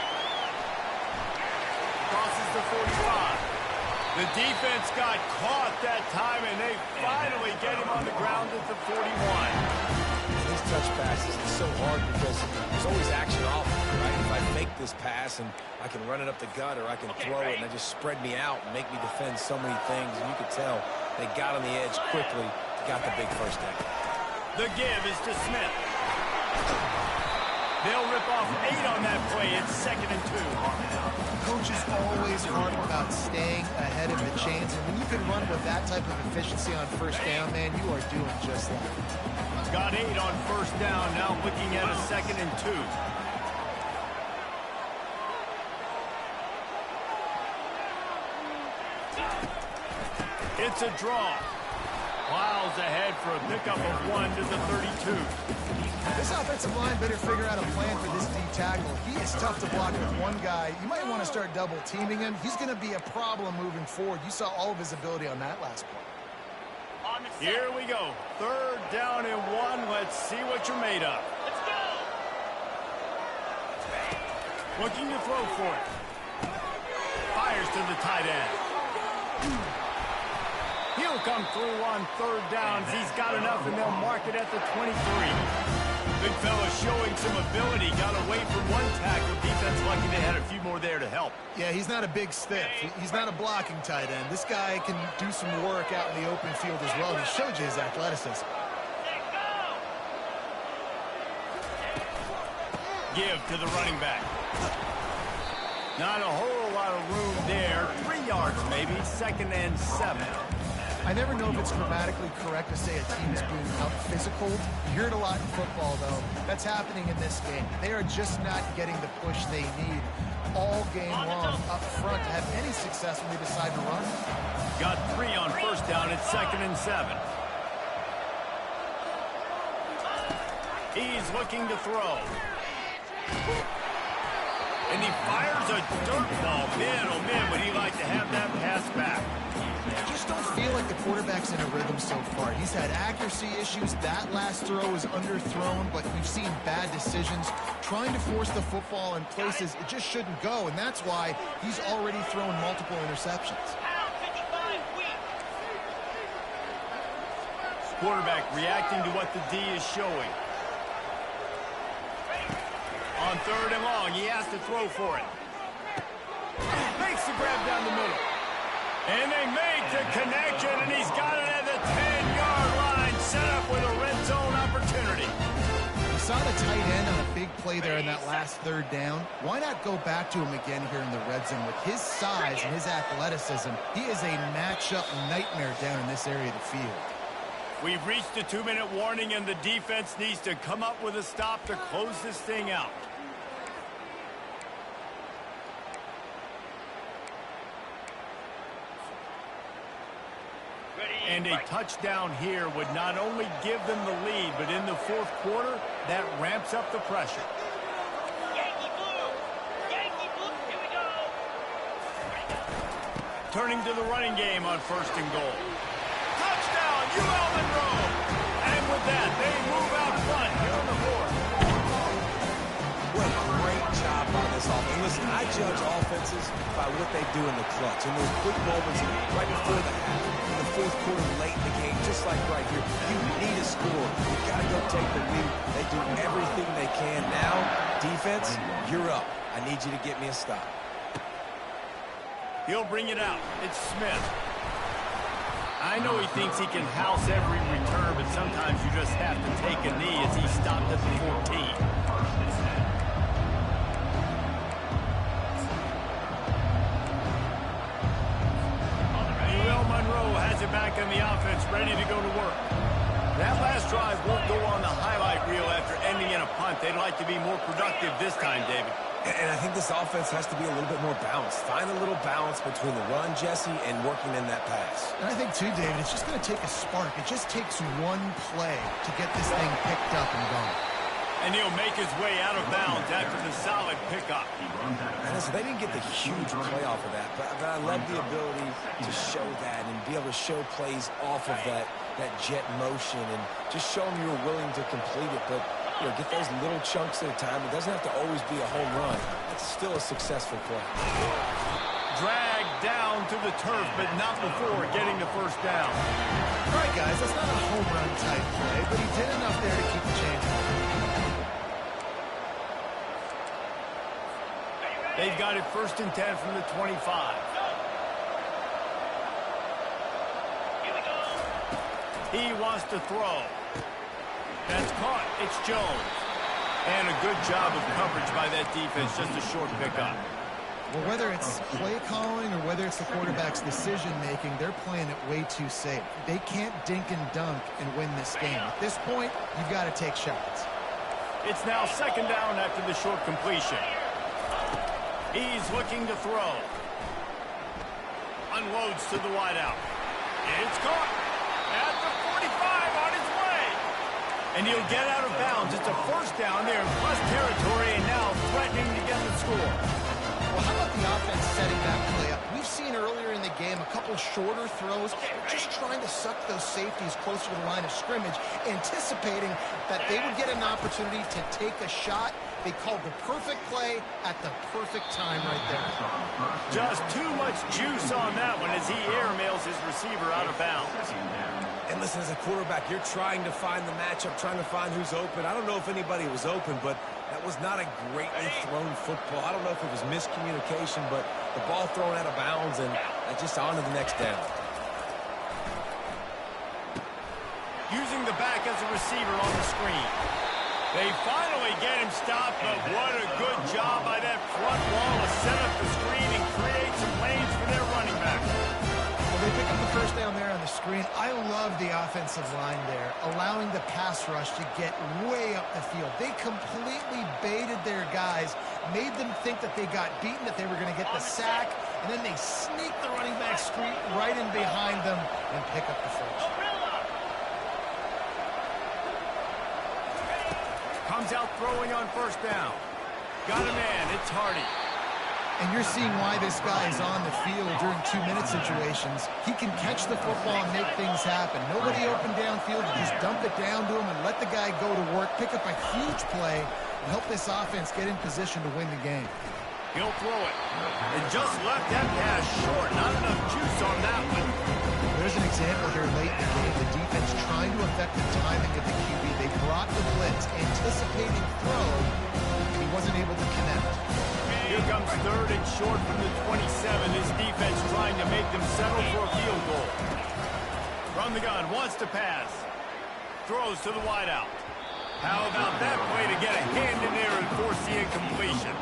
Crosses the 45. The defense got caught that time, and they finally get him on the ground at the 41. These touch passes, it's so hard because there's always action off, right? If I make this pass and I can run it up the gut, or I can throw it and they just spread me out and make me defend so many things, and you could tell they got on the edge quickly, got the big first down. The give is to Smith. They'll rip off 8 on that play. It's 2nd and 2. Coaches always harp about staying ahead of the chains, and when you can run with that type of efficiency on first down, man, you are doing just that. Got 8 on first down, now looking at a 2nd and 2. It's a draw. Plows ahead for a pickup of 1 to the 32. This offensive line better figure out a plan for this D tackle. He is tough to block with one guy. You might want to start double teaming him. He's going to be a problem moving forward. You saw all of his ability on that last play. Here we go. 3rd down and 1. Let's see what you're made of. Let's go. Looking to throw for it. Fires to the tight end. He'll come through on 3rd downs. He's got enough, and they'll mark it at the 23. Big fella showing some ability. Got away from one tackle. Defense lucky they had a few more there to help. Yeah, he's not a big stiff. He's not a blocking tight end. This guy can do some work out in the open field as well. He showed you his athleticism. Give to the running back. Not a whole lot of room there. 3 yards maybe. 2nd and 7. I never know if it's grammatically correct to say a team is being out-physical. You hear it a lot in football, though. That's happening in this game. They are just not getting the push they need all game long up front to have any success when they decide to run. Got 3 on first down at 2nd and 7. He's looking to throw. And he fires a dirt ball. Man, oh man, would he like to have that pass back. I just don't feel like the quarterback's in a rhythm so far. He's had accuracy issues. That last throw was underthrown, but we've seen bad decisions. Trying to force the football in places it just shouldn't go, and that's why he's already thrown multiple interceptions. Quarterback reacting to what the D is showing. On 3rd and long, he has to throw for it. Makes the grab down the middle. And they make the connection, and he's got it at the 10-yard line, set up with a red zone opportunity. You saw the tight end on a big play there in that last 3rd down. Why not go back to him again here in the red zone? With his size and his athleticism, he is a matchup nightmare down in this area of the field. We've reached the 2-minute warning, and the defense needs to come up with a stop to close this thing out. And a touchdown here would not only give them the lead, but in the 4th quarter, that ramps up the pressure. Yankee blue! Yankee blue! Here we go! Turning to the running game on 1st and goal. Touchdown, UL Monroe! And with that, they move out front here on the board. Listen, I judge offenses by what they do in the clutch. In those quick moments right before the half, in the fourth quarter, late in the game, just like right here, you need a score. You got to go take the lead. They do everything they can. Now, defense, you're up. I need you to get me a stop. He'll bring it out. It's Smith. I know he thinks he can house every return, but sometimes you just have to take a knee as he stopped at the 14. Has it back in the offense, ready to go to work. That last drive won't go on the highlight reel after ending in a punt. They'd like to be more productive this time, David. And I think this offense has to be a little bit more balanced. Find a little balance between the run, Jesse, and working in that pass. And I think, too, David, it's just going to take a spark. It just takes one play to get this thing picked up and going. And he'll make his way out of bounds after the solid pickup. And listen, they didn't get the huge play off of that, but I love the ability to show that and be able to show plays off of that jet motion and just show them you were willing to complete it. But, you know, get those little chunks at a time. It doesn't have to always be a home run. It's still a successful play. Dragged down to the turf, but not before getting the first down. All right, guys, that's not a home run type play, but he did enough there to keep the change. They've got it 1st and 10 from the 25. He wants to throw. That's caught. It's Jones. And a good job of coverage by that defense. Just a short pickup. Well, whether it's play calling or whether it's the quarterback's decision-making, they're playing it way too safe. They can't dink and dunk and win this game. At this point, you've got to take shots. It's now 2nd down after the short completion. He's looking to throw. Unloads to the wideout. It's caught at the 45 on his way. And he'll get out of bounds. It's a 1st down there in plus territory and now threatening to get the score. Well, how about the offense setting that play up? We've seen earlier in the game a couple shorter throws, just trying to suck those safeties closer to the line of scrimmage, anticipating that they would get an opportunity to take a shot. They called the perfect play at the perfect time right there. Just too much juice on that one as he airmails his receiver out of bounds. And listen, as a quarterback, you're trying to find the matchup, trying to find who's open. I don't know if anybody was open, but that was not a greatly thrown football. I don't know if it was miscommunication, but the ball thrown out of bounds and just on to the next down. Using the back as a receiver on the screen. They finally get him stopped, but what a good job by that front wall to set up the screen and create some lanes for their running back. Well, they pick up the 1st down there on the screen. I love the offensive line there, allowing the pass rush to get way up the field. They completely baited their guys, made them think that they got beaten, that they were going to get the sack, and then they sneak the running back screen right in behind them and pick up the 1st. Comes out throwing on 1st down. Got a man. It's Hardy. And you're seeing why this guy is on the field during 2-minute situations. He can catch the football and make things happen. Nobody open downfield. You just dump it down to him and let the guy go to work, pick up a huge play, and help this offense get in position to win the game. He'll throw it. And just left that pass short. Not enough juice on that one. There's an example here late in the game. The defense trying to affect the timing of the QB. They brought the blitz, anticipating throw. He wasn't able to connect. Here comes 3rd and short from the 27. His defense trying to make them settle for a field goal. From the gun, wants to pass. Throws to the wideout. How about that play to get a hand in there and force the incompletion?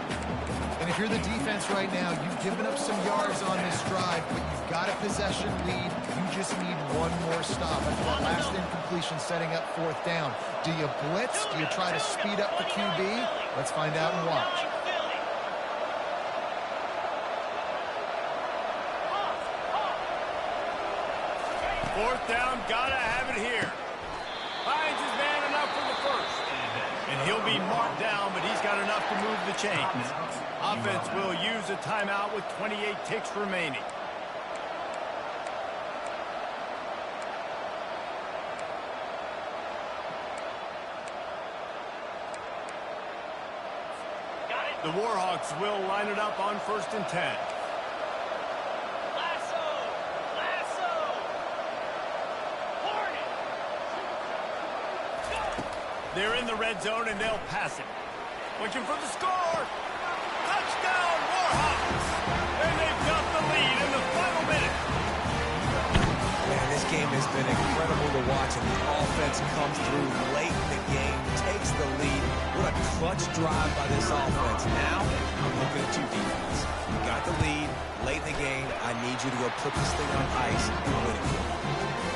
And if you're the defense right now, you've given up some yards on this drive, but you've got a possession lead. You just need one more stop. After that last incompletion setting up 4th down. Do you blitz? Do you try to speed up the QB? Let's find out and watch. 4th down, gotta have it here. Finds his man enough for the 1st. And he'll be marked down, but he's got enough to move the chains. Offense will use a timeout with 28 ticks remaining. The Warhawks will line it up on 1st and 10. Lasso! Lasso! Hornet! Go! They're in the red zone, and they'll pass it. Looking for the score! Touchdown, Warhawks! And they've got the lead in the final minute. Man, this game has been incredible to watch, and the offense comes through late in the game, takes the lead. What a clutch drive by this offense. Now, I'm looking at you, defense. You got the lead late in the game. I need you to go put this thing on ice and win it.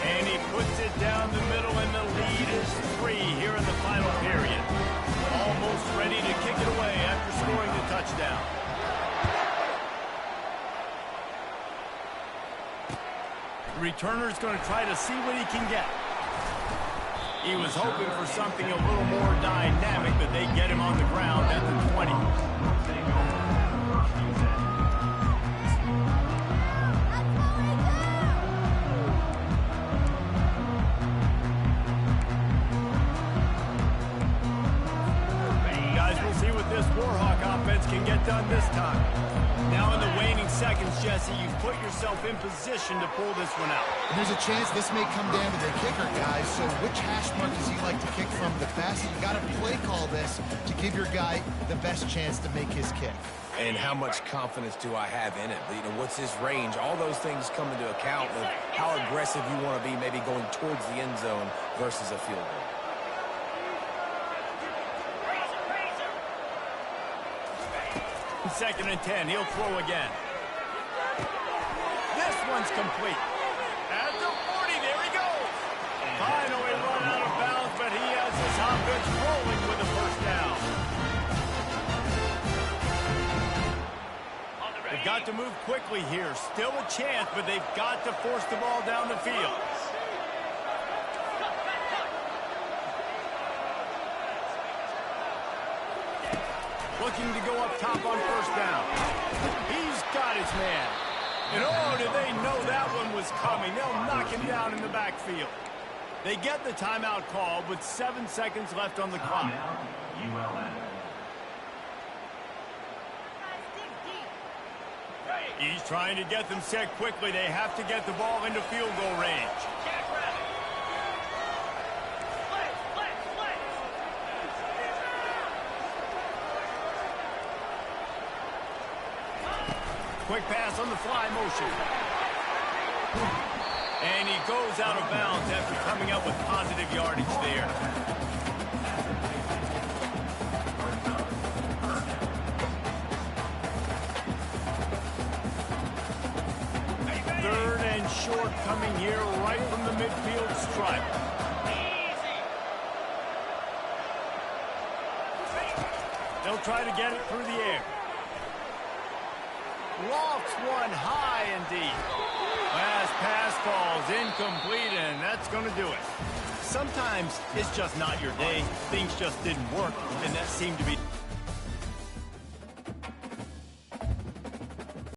And he puts it down the middle, and the lead is 3 here in the final period. Almost ready to kick it away after scoring the touchdown. The returner's going to try to see what he can get. He was hoping for something a little more dynamic, but they get him on the ground at the 20. Guys, we'll see what this Warhawk offense can get done this time. Now in the waning seconds, Jesse, you've put yourself in position to pull this one out. And there's a chance this may come down to the kicker, guys. So which hash mark does he like to kick from the best? You got to play call this to give your guy the best chance to make his kick. And how much confidence do I have in it? You know, what's his range? All those things come into account with how aggressive you want to be, maybe going towards the end zone versus a field goal. Second and 10, he'll throw again. This one's complete. At the 40, there he goes. Finally run out of bounds, but he has his offense rolling with a first down. They've got to move quickly here. Still a chance, but they've got to force the ball down the field. Looking to go up top on first down. He's got his man. And oh, did they know that one was coming. They'll knock him down in the backfield. They get the timeout call with 7 seconds left on the clock. He's trying to get them set quickly. They have to get the ball into field goal range. Quick pass on the fly motion. And he goes out of bounds after coming up with positive yardage there. Third and short coming here right from the midfield stripe. They'll try to get it through the air. Lofts one high and deep. Last pass falls incomplete, and that's going to do it. Sometimes it's just not your day. Things just didn't work, and that seemed to be...